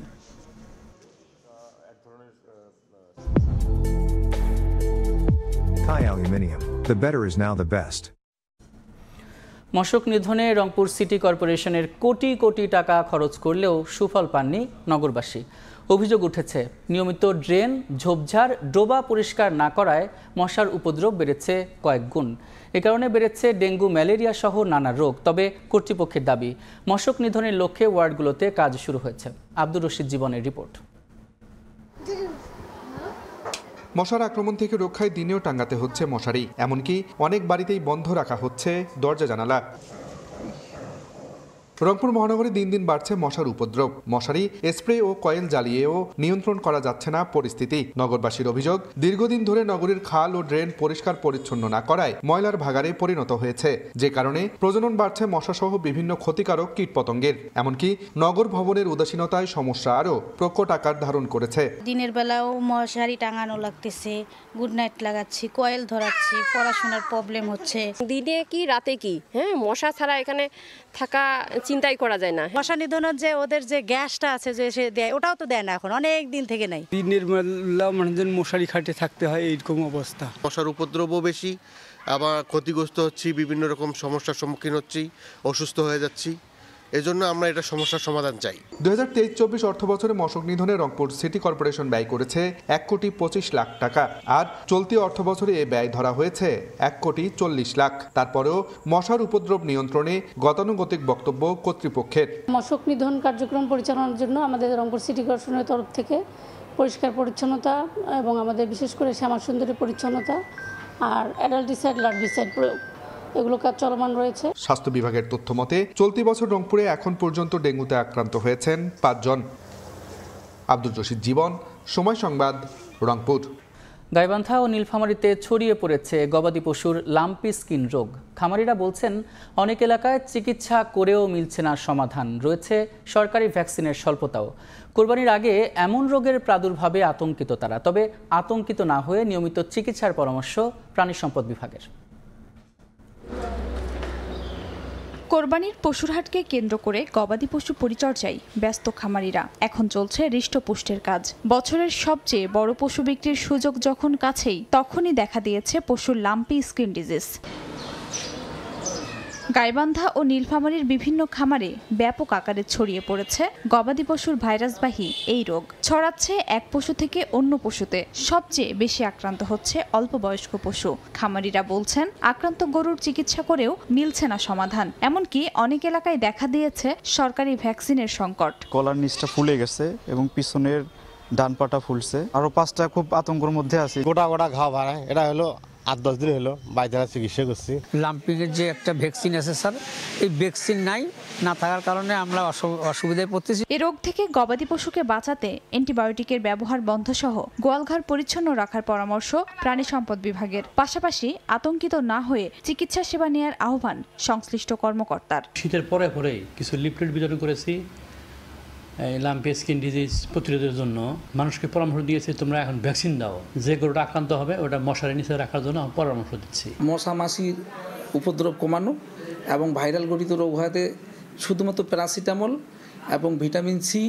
Thai Aluminium. The better is now the best. মশক নিধনে রংপুর সিটি কর্পোরেশনের কোটি কোটি টাকা খরচ করলেও সুফল পাননি নগরবাসী। অভিযোগ উঠেছে, নিয়মিত ড্রেন, ঝোপঝাড়, ডোবা পরিষ্কার না করায় মশার উপদ্রব বেড়েছে কয়েক গুণ। এ কারণে বেড়েছে ডেঙ্গু, ম্যালেরিয়া সহ নানা রোগ। তবে কর্তৃপক্ষের দাবি, মশক নিধনের লক্ষ্যে ওয়ার্ডগুলোতে কাজ শুরু হয়েছে। আব্দুর রশিদ জীবনের রিপোর্ট। মশার আক্রমণ থেকে রক্ষায় দিনেও টাঙ্গাতে হচ্ছে মশারি, এমনকি অনেক বাড়িতেই বন্ধ রাখা হচ্ছে দরজা জানালা। রংপুর মহানগরে দিন দিন বাড়ছে মশার উপদ্রব। মশারি, স্প্রে ও কয়েল জ্বালিয়েও নিয়ন্ত্রণ করা যাচ্ছে না পরিস্থিতি। নগরবাসীর অভিযোগ, দীর্ঘদিন ধরে নগরীর খাল ও ড্রেন পরিষ্কার পরিচ্ছন্ন না করায় ময়লার ভাগাড়ে পরিণত হয়েছে, যে কারণে প্রজনন বাড়ছে মশাসহ বিভিন্ন ক্ষতিকারক কীটপতঙ্গের। এমনকি নগর ভবনের উদাসীনতায় সমস্যা আরও প্রকট আকার ধারণ করেছে। দিনের বেলাও মশারি টাঙানো লাগতেছে, গুড নাইট লাগাচ্ছি, কয়েল ধরাচ্ছি, পড়াশোনার প্রবলেম হচ্ছে। দিনে কি রাতে কি, মশা ছাড়া এখানে থাকা চিন্তাই করা যায় না। মশা নিধনের যে ওদের যে গ্যাসটা আছে যে সে দেয়, ওটাও তো দেয় না, এখন অনেক দিন থেকে নাই। দিনের বেলা মানুষজন মশারি খাটে থাকতে হয়, এইরকম অবস্থা। মশার উপদ্রবও বেশি, আবার ক্ষতিগ্রস্ত হচ্ছি, বিভিন্ন রকম সমস্যার সম্মুখীন হচ্ছি, অসুস্থ হয়ে যাচ্ছি। এজন্য আমরা এটা সমস্যার সমাধান চাই। 2023-24 অর্থ বছরে মশক নিধনে রংপুর সিটি কর্পোরেশন ব্যয় করেছে 1,25,00,000 টাকা, আর চলতি অর্থ বছরে এ ব্যয় ধরা হয়েছে 1,40,00,000। তারপরেও মশার উপদ্রব নিয়ন্ত্রণে গতানুগতিক বক্তব্য কর্তৃপক্ষের। মশক নিধন কার্যক্রম পরিচালনার জন্য আমাদের রংপুর সিটি কর্পোরেশনের তরফ থেকে পরিষ্কার পরিচ্ছন্নতা এবং আমাদের বিশেষ করে শ্যামা সুন্দরী পরিচ্ছন্নতা আর অ্যাডাল্টিসাইড, লার্ভিসাইড প্রয়োগ, এগুলো কাজ চলমান রয়েছে। স্বাস্থ্য বিভাগের তথ্য মতে চলতি বছর রংপুরে এখন পর্যন্ত ডেঙ্গুতে আক্রান্ত হয়েছেন 5 জন। আব্দুর রশিদ জীবন, সময় সংবাদ, রংপুর। গাইবান্ধা ও নীলফামারীতে ছড়িয়ে পড়েছে গবাদি পশুর লাম্পি স্কিন রোগ। খামারিরা বলছেন, অনেক এলাকায় চিকিৎসা করেও মিলছে না সমাধান, রয়েছে সরকারি ভ্যাকসিনের স্বল্পতাও। কোরবানির আগে এমন রোগের প্রাদুর্ভাবে আতঙ্কিত তারা। তবে আতঙ্কিত না হয়ে নিয়মিত চিকিৎসার পরামর্শ প্রাণী সম্পদ বিভাগের। কোরবানির পশুর হাটকে কেন্দ্র করে গবাদি পশু পরিচর্যায় ব্যস্ত খামারিরা। এখন চলছে হৃষ্টপুষ্টের কাজ। বছরের সবচেয়ে বড় পশু বিক্রির সুযোগ যখন কাছেই, তখনই দেখা দিয়েছে পশুর লাম্পি স্কিন ডিজিজ। গাইবান্ধা ও নীলফামারীর বিভিন্ন খামারে ব্যাপক আকারে ছড়িয়ে পড়েছে গবাদি পশুর ভাইরাসবাহী এই রোগ। ছড়াচ্ছে এক পশু থেকে অন্য পশুতে। সবচেয়ে বেশি আক্রান্ত হচ্ছে অল্প বয়স্ক পশু। খামারিরা বলছেন, আক্রান্ত গরুর চিকিৎসা করেও মিলছে না সমাধান। এমনকি অনেক এলাকায় দেখা দিয়েছে সরকারি ভ্যাকসিনের সংকট। গলার নিচটা ফুলে গেছে এবং পিছনের ডান পাটা ফুলছে। আরো 5টা খুব আতঙ্কের মধ্যে আছে। গোটা গোটা ঘা ভাড়া, এটা হলো 8-10 দিন হলো বাইরে চিকিৎসা করছি। লাম্পিংয়ের যে একটা ভ্যাকসিন আছে স্যার, এই ভ্যাকসিন না থাকার কারণে আমরা অসুবিধায় পড়তেছি। এই রোগ থেকে গবাদি পশুকে বাঁচাতে অ্যান্টিবায়োটিকের ব্যবহার বন্ধ সহ গোয়ালঘর পরিচ্ছন্ন রাখার পরামর্শ প্রাণী সম্পদ বিভাগের। পাশাপাশি আতঙ্কিত না হয়ে চিকিৎসা সেবা নেওয়ার আহ্বান সংশ্লিষ্ট কর্মকর্তার। শীতের পরে কিছু লিফলেট বিতরণ করেছি লাম্পি স্কিন ডিজিজ প্রতিরোধের জন্য। মানুষকে পরামর্শ দিয়েছে, তোমরা এখন ভ্যাকসিন দাও, যে গরুটা আক্রান্ত হবে ওটা মশারি নিচে রাখার জন্য পরামর্শ দিচ্ছি। মশা মাছির উপদ্রব কমানো এবং ভাইরাল গঠিত রোগ হওয়াতে শুধুমাত্র প্যারাসিটামল এবং ভিটামিন সি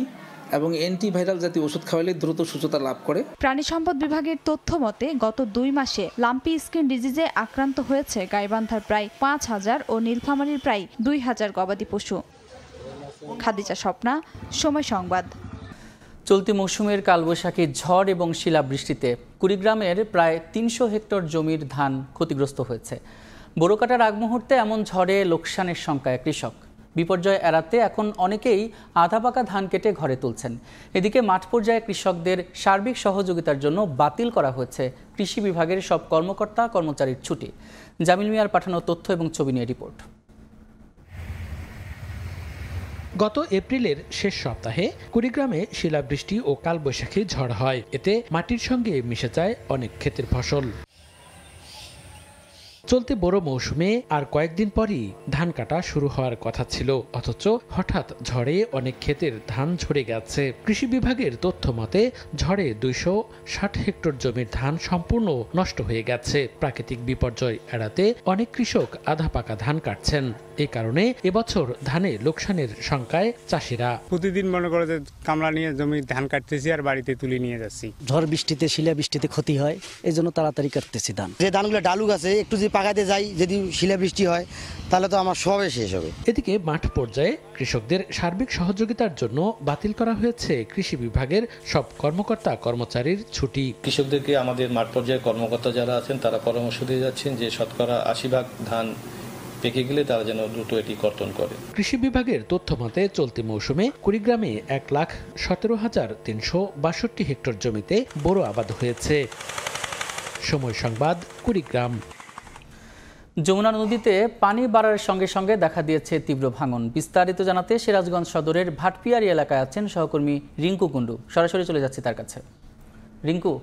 এবং অ্যান্টিভাইরাল জাতীয় ওষুধ খাওয়ালে দ্রুত সুস্থতা লাভ করে। প্রাণী সম্পদ বিভাগের তথ্য মতে গত 2 মাসে লাম্পি স্কিন ডিজিজে আক্রান্ত হয়েছে গাইবান্ধার প্রায় 5,000 ও নীলফামারীর প্রায় 2,000 গবাদি পশু। খাদিজা স্বপ্না, সময় সংবাদ। চলতি মৌসুমের কালবৈশাখী ঝড় এবং শিলাবৃষ্টিতে কুড়িগ্রামের প্রায় 300 হেক্টর জমির ধান ক্ষতিগ্রস্ত হয়েছে। বোরো কাটার আগ মুহূর্তে এমন ঝড়ে লোকসানের শঙ্কায় কৃষক। বিপর্যয় এড়াতে এখন অনেকেই আধা পাকা ধান কেটে ঘরে তুলছেন। এদিকে মাঠ পর্যায়ে কৃষকদের সার্বিক সহযোগিতার জন্য বাতিল করা হয়েছে কৃষি বিভাগের সব কর্মকর্তা কর্মচারীর ছুটি। জামিল মিয়ার পাঠানো তথ্য এবং ছবি নিয়ে রিপোর্ট। গত এপ্রিলের শেষ সপ্তাহে কুড়িগ্রামে শিলাবৃষ্টি ও কালবৈশাখী ঝড় হয়। এতে মাটির সঙ্গে মিশে যায় অনেক ক্ষেতের ফসল। চলতি বড় মৌসুমে আর কয়েকদিন পরই ধান কাটা শুরু হওয়ার কথা ছিল, অথচ হঠাৎ ঝড়ে অনেক ক্ষেতের ধান ঝরে গেছে। কৃষি বিভাগের তথ্য মতে ঝড়ে 260 হেক্টর জমির ধান সম্পূর্ণ নষ্ট হয়ে গেছে। প্রাকৃতিক বিপর্যয় এড়াতে অনেক কৃষক আধা পাকা ধান কাটছেন। এ কারণে এবছর ধানে লোকসানের শঙ্কায় চাষিরা। প্রতিদিন মনে করে যে কামলা নিয়ে জমি ধান কাটতেছি আর বাড়িতে তুলে নিয়ে যাচ্ছি। ঝড় বৃষ্টিতে শিলা বৃষ্টিতে ক্ষতি হয়, এই জন্য তাড়াতাড়ি কাটতেছি ধান। যে ধানগুলো ডালু গাছে একটু যদি পাকাতে যাই, যদি শিলা বৃষ্টি হয় তাহলে তো আমার সবে শেষ হবে। এদিকে মাঠ পর্যায়ে কৃষকদের সার্বিক সহযোগিতার জন্য বাতিল করা হয়েছে কৃষি বিভাগের সব কর্মকর্তা কর্মচারীর ছুটি। কৃষকদেরকে আমাদের মাঠ পর্যায়ের কর্মকর্তা যারা আছেন তারা পরামর্শ দিয়ে যাচ্ছেন যে শতকরা 80% ধান পেকে গেলে তারা যেন দ্রুত এটি কর্তন করে। কৃষি বিভাগের তথ্য মতে চলতি মৌসুমে কুড়িগ্রামে 1,17,362 হেক্টর জমিতে বোরো আবাদ হয়েছে। সময় সংবাদ, কুড়িগ্রাম। যমুনা নদীতে পানি বাড়ার সঙ্গে সঙ্গে দেখা দিয়েছে তীব্র ভাঙন। বিস্তারিত জানাতে সিরাজগঞ্জ সদরের ভাটপিয়ারি এলাকায় আছেন সহকর্মী রিঙ্কু কুন্ডু। সরাসরি চলে যাচ্ছে তার কাছে। রিঙ্কু,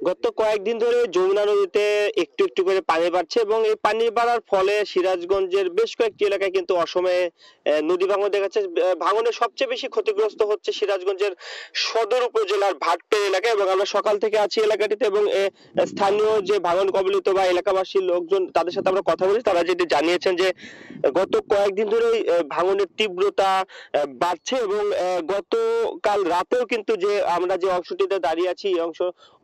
গত কয়েকদিন ধরে যমুনা নদীতে একটু একটু করে পানি বাড়ছে এবং এই পানি বাড়ার ফলে সিরাজগঞ্জের বেশ কয়েকটি এলাকায় কিন্তু অসময়ে নদী ভাঙন দেখা যাচ্ছে। ভাঙনের সবচেয়ে বেশি ক্ষতিগ্রস্ত হচ্ছে সিরাজগঞ্জের সদর উপজেলার ভাটপের এলাকা এবং আমরা সকাল থেকে আছি এলাকাটিতে এবং স্থানীয় যে ভাঙন কবলিত বা এলাকাবাসীর লোকজন তাদের সাথে আমরা কথা বলি, তারা যেটি জানিয়েছেন যে গত কয়েকদিন ধরে ভাঙনের তীব্রতা বাড়ছে এবং গতকাল রাতেও কিন্তু যে আমরা যে অংশটিতে দাঁড়িয়ে আছি এই অংশ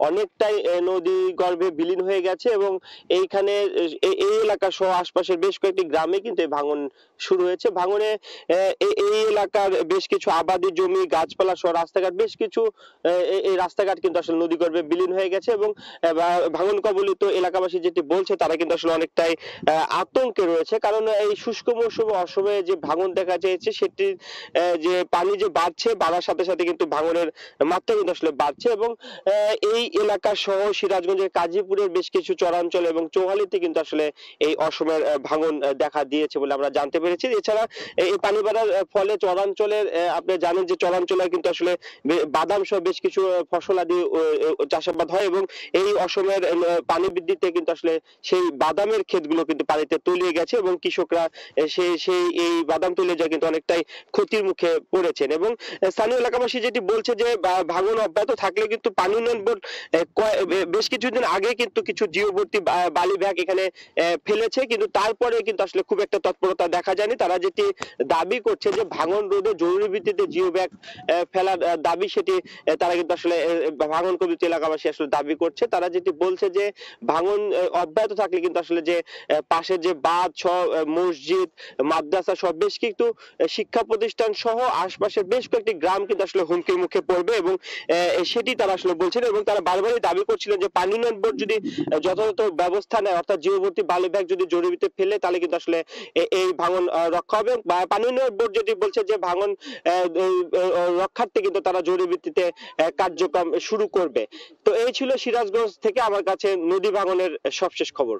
অনেকটাই নদী গর্ভে বিলীন হয়ে গেছে এবং এইখানে এই এলাকা সহ আশপাশের বেশ কয়েকটি গ্রামে কিন্তু ভাঙন শুরু হয়েছে। ভাঙনে এই এলাকার বেশ কিছু আবাদি জমি, গাছপালা সহ রাস্তাঘাট, বেশ কিছু এই রাস্তাঘাট কিন্তু আসলে নদী গর্ভে বিলীন হয়ে গেছে এবং ভাঙন কবলিত এলাকাবাসী যেটি বলছে তারা কিন্তু আসলে অনেকটাই আতঙ্কে রয়েছে, কারণ এই শুষ্ক মৌসুমে অসময়ে যে ভাঙন দেখা যাচ্ছে সেটি যে পানি যে বাড়ার সাথে সাথে কিন্তু ভাঙনের মাত্রা কিন্তু আসলে বাড়ছে এবং এই এলাকা সহ সিরাজগঞ্জের কাজীপুরের বেশ কিছু চরাঞ্চল এবং চৌহালিতে কিন্তু আসলে এই অসময়ের ভাঙন দেখা দিয়েছে বলে আমরা জানতে পেরেছি। এছাড়া এই পানি বাড়ার ফলে চরাঞ্চলের আপনি জানেন যে চরাঞ্চলে কিন্তু আসলে বাদাম সহ বেশ কিছু ফসল আদি চাষাবাদ হয় এবং এই অসময়ের পানি বৃদ্ধিতে কিন্তু আসলে সেই বাদামের ক্ষেতগুলো কিন্তু পানিতে তলিয়ে গেছে এবং কৃষকরা সেই এই বাদাম তলিয়ে যায় কিন্তু অনেকটাই ক্ষতির মুখে পড়েছেন এবং স্থানীয় এলাকাবাসী যেটি বলছে যে ভাঙন অব্যাহত থাকলে কিন্তু পানি উন্নয়ন বোর্ড বেশ কিছুদিন আগে কিন্তু কিছু জিওভর্তি বালি ব্যাগ এখানে ফেলেছে, কিন্তু তারপরে কিন্তু আসলে খুব একটা তৎপরতা দেখা যায়নি। তারা যেটি দাবি করছে যে ভাঙন রোধে জরুরি ভিত্তিতে জিও ব্যাগ ফেলার দাবি, সেটি তারা কিন্তু আসলে ভাঙন কবলিত এলাকাবাসী আসলে দাবি করছে। তারা যেটি বলছে যে ভাঙন অব্যাহত থাকলে কিন্তু আসলে যে পাশের যে বাঁধ সহ মসজিদ, মাদ্রাসা সহ বেশ কিছু শিক্ষা প্রতিষ্ঠান সহ আশপাশের বেশ কয়েকটি গ্রাম কিন্তু আসলে হুমকির মুখে পড়বে এবং সেটি তারা আসলে বলছেন এবং তারা বারবারই দাবি করছিলেন যে পানি উন্নয়ন বোর্ড যদি যথাযথ ব্যবস্থা নেয়, অর্থাৎ জিওভর্তি বালি ব্যাগ যদি জরুরিতে ফেলে তাহলে কিন্তু আসলে এই ভাঙন রক্ষা হবে। পানি উন্নয়ন বোর্ড যেটি বলছে যে ভাঙন রক্ষার্থে কিন্তু তারা জরুরি ভিত্তিতে কার্যক্রম শুরু করবে। তো এই ছিল সিরাজগঞ্জ থেকে আমার কাছে নদী ভাঙনের সবশেষ খবর।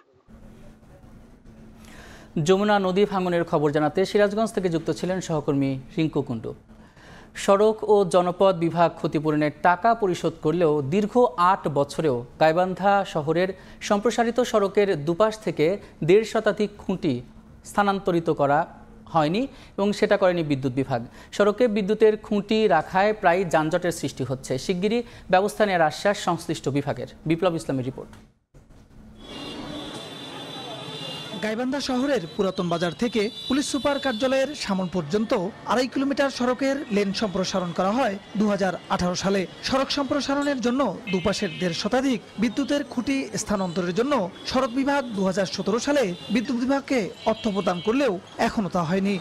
যমুনা নদী ভাঙনের খবর জানাতে সিরাজগঞ্জ থেকে যুক্ত ছিলেন সহকর্মী রিঙ্কু কুন্ডু। সড়ক ও জনপদ বিভাগ ক্ষতিপূরণের টাকা পরিশোধ করলেও দীর্ঘ 8 বছরেও গাইবান্ধা শহরের সম্প্রসারিত সড়কের দুপাশ থেকে 1.5 শতাধিক খুঁটি স্থানান্তরিত করা হয়নি এবং সেটা করেনি বিদ্যুৎ বিভাগ। সড়কে বিদ্যুতের খুঁটি রাখায় প্রায় যানজটের সৃষ্টি হচ্ছে। শিগগিরই ব্যবস্থা নেওয়ার আশ্বাস সংশ্লিষ্ট বিভাগের। বিপ্লব ইসলামের রিপোর্ট। গাইবান্ধা শহরের পুরাতন বাজার থেকে পুলিশ সুপার কার্যালয়ের সামন পর্যন্ত 2.5 কিলোমিটার সড়কের লেন সম্প্রসারণ করা হয় 2018 সালে। সড়ক সম্প্রসারণের জন্য দুপাশের 1.5 শতাধিক বিদ্যুতের খুঁটি স্থানান্তরের জন্য সড়ক বিভাগ 2017 সালে বিদ্যুৎ বিভাগকে অর্থ প্রদান করলেও এখনো তা হয়নি।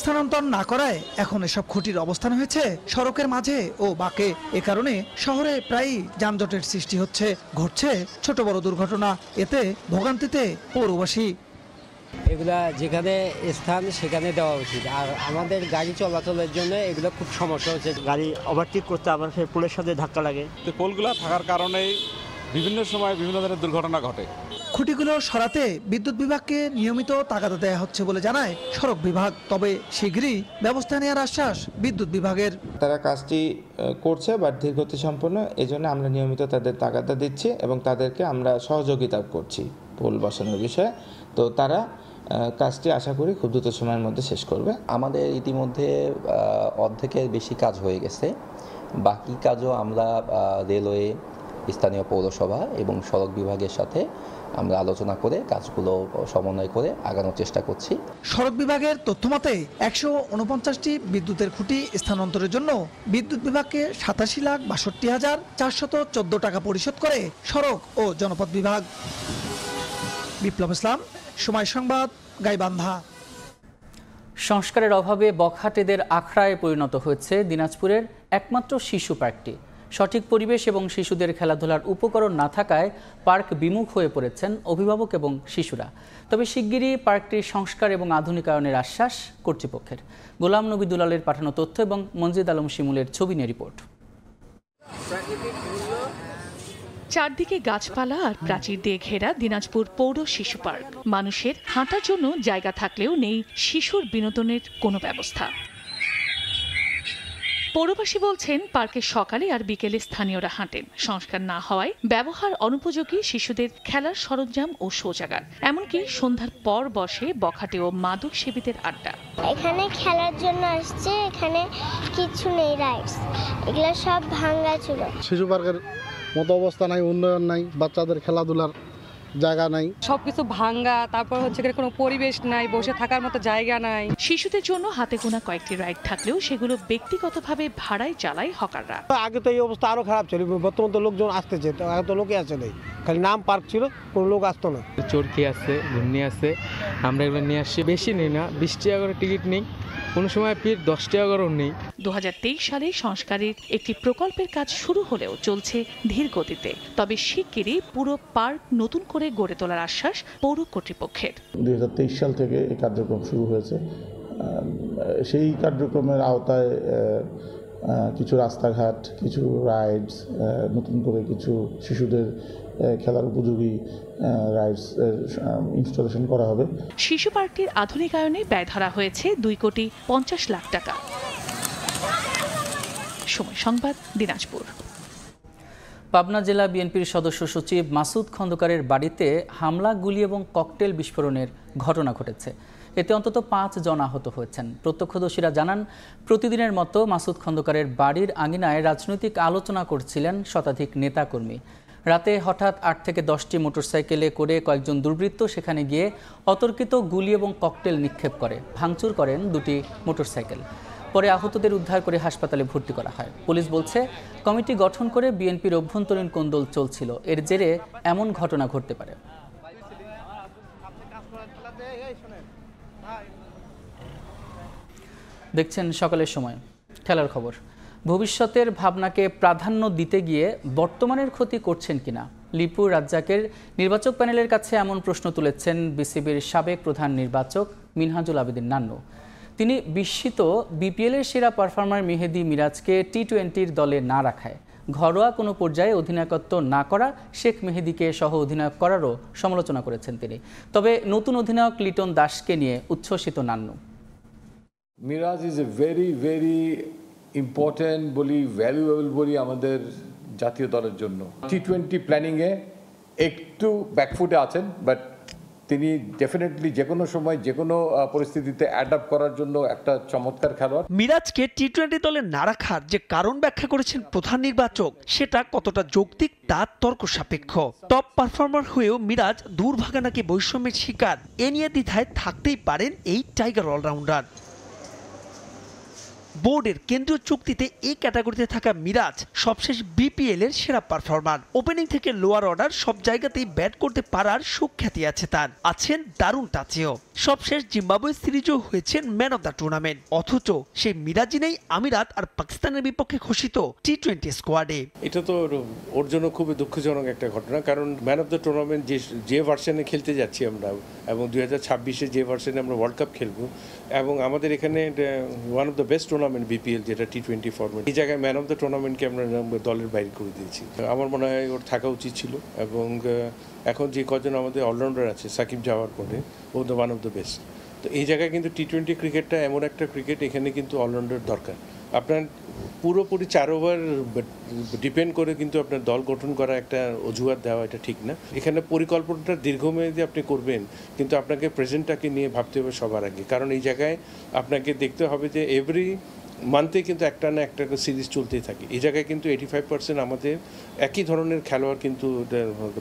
স্থানান্তর না করায় এখন এসব খুঁটির অবস্থান হয়েছে সড়কের মাঝে ও বাঁকে। এ কারণে শহরে প্রায়ই যানজটের সৃষ্টি হচ্ছে, ঘটছে ছোট বড় দুর্ঘটনা। এতে ভোগান্তিতে পৌরবাসী। এগুলা যেখানে স্থান সেখানে দেওয়া উচিত। আর আমাদের গাড়ি চলাচলের জন্য এগুলো খুব সমস্যা হচ্ছে, গাড়ি ওভারটেক করতে আবার সেই পোলের সাথে ধাক্কা লাগে। পোলগুলো থাকার কারণেই বিভিন্ন সময় বিভিন্ন ধরনের দুর্ঘটনা ঘটে। খুঁটিগুলো সরাতে বিদ্যুৎ বিভাগকে নিয়মিত তাগাদা দেওয়া হচ্ছে বলে জানায় সড়ক বিভাগ। তবে শীঘ্রই ব্যবস্থা নেওয়ার আশ্বাস বিদ্যুৎ বিভাগের। তারা কাজটি করছে বাট ধীরগতি সম্পন্ন, এজন্য আমরা নিয়মিত তাদের তাগাদা দিচ্ছি এবং তাদেরকে আমরা সহযোগিতা করছি পোল বসানোর বিষয়ে। তো তারা কাজটি আশা করি খুব দ্রুত সময়ের মধ্যে শেষ করবে। আমাদের ইতিমধ্যে অর্ধেকের বেশি কাজ হয়ে গেছে, বাকি কাজও আমরা রেলওয়ে, স্থানীয় পৌরসভা এবং সড়ক বিভাগের সাথে আমরা আলোচনা করে কাজগুলো সমন্বয় করে আগানোর চেষ্টা করছি। সড়ক বিভাগের তথ্যমতে 149টি বিদ্যুতের খুঁটি স্থানান্তরের জন্য বিদ্যুৎ বিভাগকে 87,62,414 টাকা পরিশোধ করে সড়ক ও জনপথ বিভাগ। বিপ্লব ইসলাম, সময় সংবাদ, গাইবান্ধা। সংস্কারের অভাবে বখাটেদের আখড়ায় পরিণত হয়েছে দিনাজপুরের একমাত্র শিশু পার্কটি। সঠিক পরিবেশ এবং শিশুদের খেলাধুলার উপকরণ না থাকায় পার্ক বিমুখ হয়ে পড়েছেন অভিভাবক এবং শিশুরা। তবে শিগগিরই পার্কটির সংস্কার এবং আধুনিকায়নের আশ্বাস কর্তৃপক্ষের। গোলাম নবী দুলালের পাঠানো তথ্য এবং মনজিদ আলম শিমুলের ছবি নিয়ে রিপোর্ট। চারদিকে গাছপালা আর প্রাচীর দিয়ে ঘেরা দিনাজপুর পৌর শিশু পার্ক। মানুষের হাঁটার জন্য জায়গা থাকলেও নেই শিশুর বিনোদনের কোনো ব্যবস্থা। পৌরবাসী বলছেন পার্কে সকালে আর বিকেলে স্থানীয়রা হাঁটেন। সংস্কার না হওয়ায় ব্যবহার অনুপযোগী শিশুদের খেলার সরঞ্জাম ও শৌচাগার, এমনকি সন্ধ্যার পর বসে বখাটে ও মাদক সেবীদের আড্ডা। এখানে খেলার জন্য আসছে, এখানে কিছু নেই, রাইডস এগুলো সব ভাঙা ছিল। শিশু পার্কের মতো অবস্থা নাই, উন্নয়ন নাই, বাচ্চাদের খেলাধুলার জায়গা নাই, সবকিছু ভাঙ্গা। তারপর হচ্ছে কোনো পরিবেশ নাই, বসে থাকার মতো জায়গা নাই। শিশুদের জন্য হাতে গোনা কয়েকটি রাইড থাকলেও সেগুলো ব্যক্তিগতভাবে ভাড়ায় চালায় হকাররা। আগে তো এই অবস্থা আরো খারাপ ছিল, বর্তমান তো লোকজন আসতেছে, তো আগে তো লোকে আসে নেই, খালি নাম পার্ক ছিল, কোনো লোক আসতো না। চরকি আছে, ঘূর্ণি আছে, আমরা এগুলো নিয়ে আসছি। বেশি নেই না, 20 টাকা করে টিকিট নেই, কোনো সময় ফির 10 টাকা করেও নেই। 2023 সালে সংস্কারের একটি প্রকল্পের কাজ শুরু হলেও চলছে ধীর গতিতে। তবে শিগগিরই পুরো পার্ক নতুন করে গড়ে তোলার আশ্বাস পৌর কর্তৃপক্ষের। 2023 সাল থেকে এই কার্যক্রম শুরু হয়েছে। সেই কার্যক্রমের আওতায় কিছু রাস্তাঘাট, কিছু রাইডস, নতুন করে কিছু শিশুদের খেলার উপযোগী রাইডস ইনস্টলেশন করা হবে। শিশু পার্কটির আধুনিকায়নে ব্যয় ধরা হয়েছে 2,50,00,000 টাকা। সময় সংবাদ, দিনাজপুর। পাবনা জেলা বিএনপির সদস্য সচিব মাসুদ খন্দকারের বাড়িতে হামলা, গুলি এবং ককটেল বিস্ফোরণের ঘটনা ঘটেছে। এতে অন্তত 5 জন আহত হয়েছেন। প্রত্যক্ষদর্শীরা জানান, প্রতিদিনের মতো মাসুদ খন্দকারের বাড়ির আঙিনায় রাজনৈতিক আলোচনা করছিলেন শতাধিক নেতাকর্মী। রাতে হঠাৎ 8 থেকে 10টি মোটরসাইকেলে করে কয়েকজন দুর্বৃত্ত সেখানে গিয়ে অতর্কিত গুলি এবং ককটেল নিক্ষেপ করে ভাঙচুর করেন 2টি মোটরসাইকেল। পরে আহতদের উদ্ধার করে হাসপাতালে ভর্তি করা হয়। পুলিশ বলছে, কমিটি গঠন করে বিএনপির অভ্যন্তরীণ কোন্দল চলছিল, এর জেরে এমন ঘটনা ঘটতে পারে। দেখছেন সকালের সময়। খেলার খবর। ভবিষ্যতের ভাবনাকে প্রাধান্য দিতে গিয়ে বর্তমানের ক্ষতি করছেন কিনা, লিপু রাজ্জাকের নির্বাচক প্যানেলের কাছে এমন প্রশ্ন তুলেছেন বিসিবির সাবেক প্রধান নির্বাচক মিনহাজুল আবেদিন নান্নু। তিনি বিস্মিত বিপিএলের সেরা পারফর্মার মেহেদী মিরাজকে টি-20 দলে না রাখায়। ঘরোয়া কোনো পর্যায়ে অধিনায়কত্ব না করা শেখ মেহেদীকে সহ অধিনায়ক করারও সমালোচনা করেছেন তিনি। তবে নতুন অধিনায়ক লিটন দাসকে নিয়ে উচ্ছ্বসিত Nannu. Miraz is a very important বলি, ভ্যালুয়েবল বলি আমাদের জাতীয় দলের জন্য। টি-20 প্ল্যানিংয়ে একটু ব্যাকফুটে আছেন, বাট তিনি ডেফিনেটলি যে কোনো সময় যে কোনো পরিস্থিতিতে অ্যাডাপ্ট করার জন্য একটা চমৎকার খেলোয়াড়। মিরাজকে টি-20 দলে না রাখার যে কারণ ব্যাখ্যা করেছেন প্রধান নির্বাচক, সেটা কতটা যৌক্তিক তা তর্ক সাপেক্ষ। টপ পারফর্মার হয়েও মিরাজ দুর্ভাগা নাকি বৈষম্যের শিকার, এ নিয়ে দ্বিধায় থাকতেই পারেন এই টাইগার অলরাউন্ডার। বোর্ডের কেন্দ্রীয় চুক্তিতে এই ক্যাটাগরিতে থাকা মিরাজ সবশেষ বিপিএল এর সেরা পারফর্মার। ওপেনিং থেকে লোয়ার অর্ডার সব জায়গাতেই ব্যাট করতে পারার সুখ্যাতি আছে তার, আছেন দারুণ টাচেও। সবশেষ জিম্বাবুয়ে সিরিজও হয়েছেন ম্যান অব দ্য টুর্নামেন্ট, অথচ সেই মিরাজই নেই আমিরাত আর পাকিস্তানের বিপক্ষে ঘোষিত টি-20 স্কোয়াডে। এটা তো ওর জন্য খুবই দুঃখজনক একটা ঘটনা, কারণ ম্যান অব দ্য টুর্নামেন্ট যে ভার্সনে খেলতে যাচ্ছি আমরা, এবং 2026-এ যে ভার্সনে আমরা ওয়ার্ল্ড কাপ খেলবো, এবং আমাদের এখানে one of the best tournament BPL যেটা টি-20 ফরম্যাট, এই জায়গায় ম্যান অফ দ্য টুর্নামেন্টকে আমরা দলের বাইরে করে দিয়েছি। আমার মনে হয় ওর থাকা উচিত ছিল, এবং এখন যে কজন আমাদের অলরাউন্ডার আছে সাকিব যাওয়ার পরে, ও the one of the best. তো এই জায়গায় কিন্তু টি-20 ক্রিকেটটা এমন একটা ক্রিকেট, এখানে কিন্তু অলরাউন্ডার দরকার। আপনার পুরোপুরি 4 ওভার ডিপেন্ড করে কিন্তু আপনার দল গঠন করা একটা অজুহাত দেওয়া এটা ঠিক না। এখানে পরিকল্পনাটা দীর্ঘমেয়াদী আপনি করবেন, কিন্তু আপনাকে প্রেজেন্টটাকে নিয়ে ভাবতে হবে সবার আগে, কারণ এই জায়গায় আপনাকে দেখতে হবে যে এভরি মান্থে কিন্তু একটা না একটা সিরিজ চলতেই থাকে। এই জায়গায় কিন্তু 85% আমাদের একই ধরনের খেলোয়াড় কিন্তু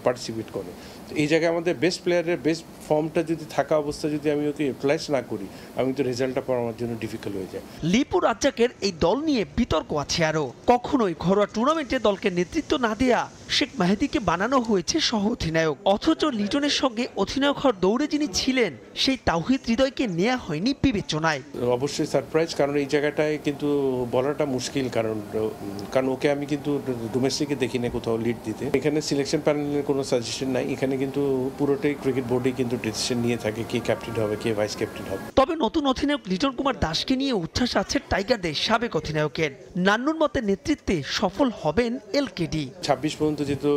পার্টিসিপেট করে। তো এই জায়গায় আমাদের বেস্ট প্লেয়ারের বেস্ট ফর্মটা যদি থাকা অবস্থা যদি আমি ওকে ইউটিলাইজ না করি, আমি তো রেজাল্টটা পাওয়া আমার জন্য ডিফিকাল্ট হয়ে যায়। লিপু রাজ্জাকের এই দল নিয়ে বিতর্ক আছে আরও। কখনোই ঘরোয়া টুর্নামেন্টে দলকে নেতৃত্ব না দেয়া শেখ মেহেদীকে বানানো হয়েছে সহ অধিনায়ক, অথচ লিটনের সঙ্গে অধিনায়ক হওয়ার দৌড়ে যিনি ছিলেন সেই তাওহিদ হৃদয়কে নেওয়া হয়নি বিবেচনায়। অবশ্যই সারপ্রাইজ, কারণ এই জায়গাটায় কিন্তু বলাটা মুশকিল, কারণ ওকে আমি কিন্তু ডোমেস্টিকে দেখি না কোথাও লিড দিতে। এখানে সিলেকশন প্যানেলের কোনো সাজেশন নাই, এখানে কিন্তু পুরোটাই ক্রিকেট বোর্ডে কিন্তু ডিসিশন নিয়ে থাকে কে ক্যাপ্টেন হবে, কে ভাইস ক্যাপ্টেন হবে। তবে নতুন অধিনায়ক লিটন কুমার দাসকে নিয়ে উচ্ছ্বাস আছে টাইগারদের সাবেক অধিনায়কের। নান্নুর মতে নেতৃত্বে সফল হবেন এলকেডি। 26 পর্যন্ত যেহেতু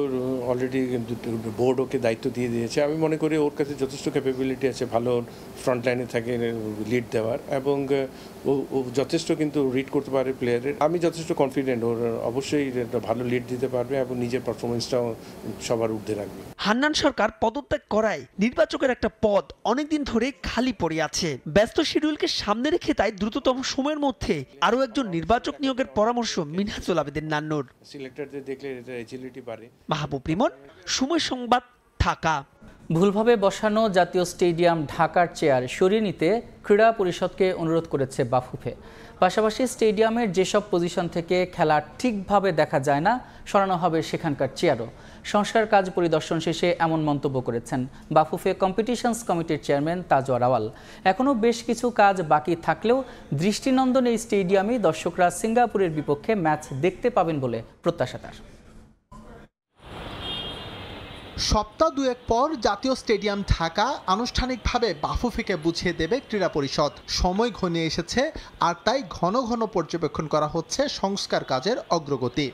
অলরেডি বোর্ড ওকে দায়িত্ব দিয়ে দিয়েছে, আমি মনে করি ওর কাছে যথেষ্ট ক্যাপাবিলিটি আছে ভালো ফ্রন্ট লাইনে থাকে লিড দেওয়ার, এবং ও যথেষ্ট কিন্তু রিড করতে পারে প্লেয়ারের। আমি যথেষ্ট কনফিডেন্ট ওর অবশ্যই ভালো লিড দিতে পারবে এবং নিজের পারফরমেন্সটাও সবার ঊর্ধ্বে রাখবে। হান্নান সরকার পদত্যাগ করায় নির্বাচকের একটা পদ অনেকদিন ধরে খালি পড়ে আছে। ব্যস্ত শিডিউলকে সামনে রেখে তাই দ্রুততম সময়ের মধ্যে আরও একজন নির্বাচক নিয়োগের পরামর্শ মিনহাজুল আবেদিন নান্নুর। সিলেক্টরদের দেখলে এটা এজিলিটি বাড়ে। মাহবুব রিমন, সময় সংবাদ, ঢাকা। ভুলভাবে বসানো জাতীয় স্টেডিয়াম ঢাকার চেয়ার সরিয়ে নিতে ক্রীড়া পরিষদকে অনুরোধ করেছে বাফুফে। পাশাপাশি স্টেডিয়ামের যেসব পজিশন থেকে খেলা ঠিকভাবে দেখা যায় না সরানো হবে সেখানকার চেয়ারও। সংস্কার কাজ পরিদর্শন শেষে এমন মন্তব্য করেছেন বাফুফে কম্পিটিশনস কমিটির চেয়ারম্যান তাজওয়ার আওয়াল। এখনও বেশ কিছু কাজ বাকি থাকলেও দৃষ্টিনন্দন এই স্টেডিয়ামে দর্শকরা সিঙ্গাপুরের বিপক্ষে ম্যাচ দেখতে পাবেন বলে প্রত্যাশা তার। সপ্তাহ দুয়েক পর জাতীয় স্টেডিয়াম ঢাকা আনুষ্ঠানিকভাবে বাফুফেকে বুঝিয়ে দেবে ক্রীড়া পরিষদ। সময় ঘনিয়ে এসেছে, আর তাই ঘন ঘন পর্যবেক্ষণ করা হচ্ছে সংস্কার কাজের অগ্রগতি।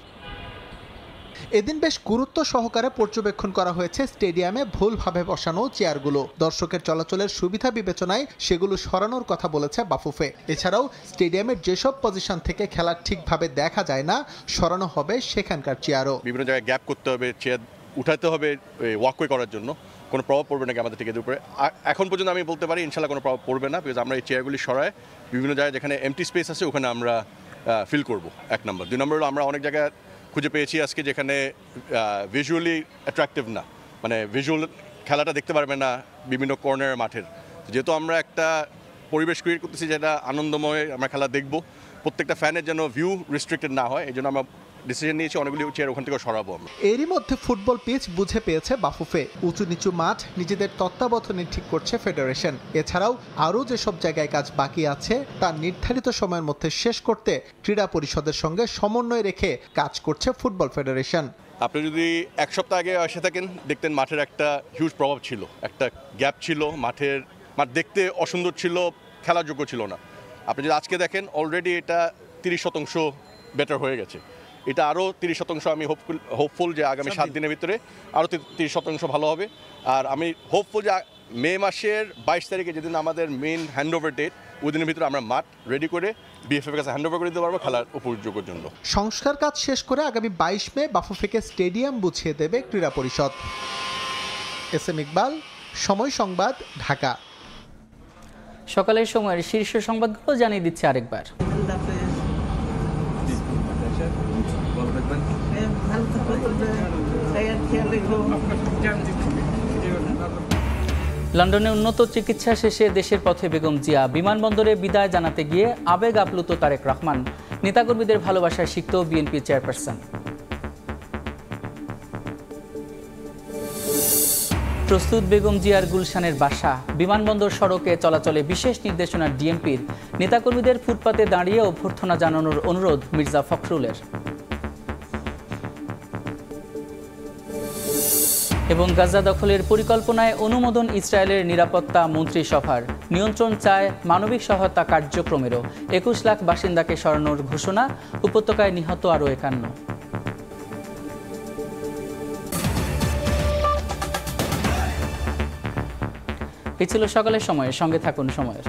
এদিন বেশ গুরুত্ব সহকারে পর্যবেক্ষণ করা হয়েছে স্টেডিয়ামে ভুলভাবে বসানো চেয়ারগুলো। দর্শকের চলাচলের সুবিধা বিবেচনায় সেগুলো সরানোর কথা বলেছে বাফুফে। এছাড়াও স্টেডিয়ামের যেসব পজিশন থেকে খেলা ঠিকভাবে দেখা যায় না সরানো হবে সেখানকার চেয়ারও। বিভিন্ন জায়গায় গ্যাপ করতে হবে, চেয়ার উঠাতে হবে ওয়াকওয়ে করার জন্য। কোনো প্রভাব পড়বে নাকি আমাদের টিকেটের উপরে? এখন পর্যন্ত আমি বলতে পারি ইনশাল্লাহ কোনো প্রভাব পড়বে না, বিকজ আমরা এই চেয়ারগুলি সরায় বিভিন্ন জায়গায় যেখানে এমটি স্পেস আছে ওখানে আমরা ফিল করব। 1 নম্বর। 2 নম্বর হলো আমরা অনেক জায়গায় খুঁজে পেয়েছি আজকে যেখানে ভিজুয়ালি অ্যাট্রাকটিভ না, মানে ভিজুয়াল খেলাটা দেখতে পারবে না বিভিন্ন কর্নার মাঠের। যেহেতু আমরা একটা পরিবেশ ক্রিয়েট করতেছি যেটা আনন্দময়, আমরা খেলা দেখব, প্রত্যেকটা ফ্যানের যেন ভিউ রেস্ট্রিক্টেড না হয়, এই জন্য আমরা ডিসিশন নিয়েছি অনেকগুলি চেয়ার ওখান থেকে সরাবো আমরা। এরই মধ্যে ফুটবল পিচ বুঝে পেয়েছে বাফুফে। উঁচু নিচু মাঠ নিজেদের তত্ত্বাবধানে ঠিক করছে ফেডারেশন। এছাড়াও আরও যেসব জায়গায় কাজ বাকি আছে তা নির্ধারিত সময়ের মধ্যে শেষ করতে ক্রীড়া পরিষদের সঙ্গে সমন্বয় রেখে কাজ করছে ফুটবল ফেডারেশন। আপনি যদি 1 সপ্তাহ আগে এসে থাকেন দেখতেন মাঠের একটা হিউজ প্রভাব ছিল, একটা গ্যাপ ছিল, মাঠ দেখতে অসুন্দর ছিল, খেলার যোগ্য ছিল না। আপনি যদি আজকে দেখেন অলরেডি এটা 30% বেটার হয়ে গেছে। এটা আরও 30% আমি হোপফুল যে আগামী 7 দিনের ভিতরে আরও 30% ভালো হবে। আর আমি হোপফুল যে মে মাসের 22 তারিখে যেদিন আমাদের মেইন হ্যান্ডওভার ডেট, ওই দিনের ভিতরে আমরা মাঠ রেডি করে বিএফএফ এর কাছে হ্যান্ডওভার করে দিতে পারবো খেলার উপযোগের জন্য। সংস্কার কাজ শেষ করে আগামী 22 মে বাফুফেকে স্টেডিয়াম বুঝিয়ে দেবে ক্রীড়া পরিষদ। এস এম ইকবাল, সময় সংবাদ, ঢাকা। সকালের সময়ের শীর্ষ সংবাদগুলো জানিয়ে দিচ্ছে আরেকবার। লন্ডনে উন্নত চিকিৎসা শেষে দেশের পথে বেগম জিয়া। বিমানবন্দরে বিদায় জানাতে গিয়ে আবেগ আপ্লুত তারেক রহমান। নেতাকর্মীদের ভালোবাসায় সিক্ত বিএনপি চেয়ারপারসন। প্রস্তুত বেগম জিয়ার গুলশানের বাসা। বিমানবন্দর সড়কে চলাচলে বিশেষ নির্দেশনা ডিএমপির। নেতাকর্মীদের ফুটপাতে দাঁড়িয়ে অভ্যর্থনা জানানোর অনুরোধ মির্জা ফখরুলের। এবং গাজা দখলের পরিকল্পনায় অনুমোদন ইসরায়েলের নিরাপত্তা মন্ত্রিসভার। নিয়ন্ত্রণ চায় মানবিক সহায়তা কার্যক্রমেরও। 21 লাখ বাসিন্দাকে সরানোর ঘোষণা। উপত্যকায় নিহত আরও 51। এই ছিল সকালের সময়ের সঙ্গে থাকুন সময়ের।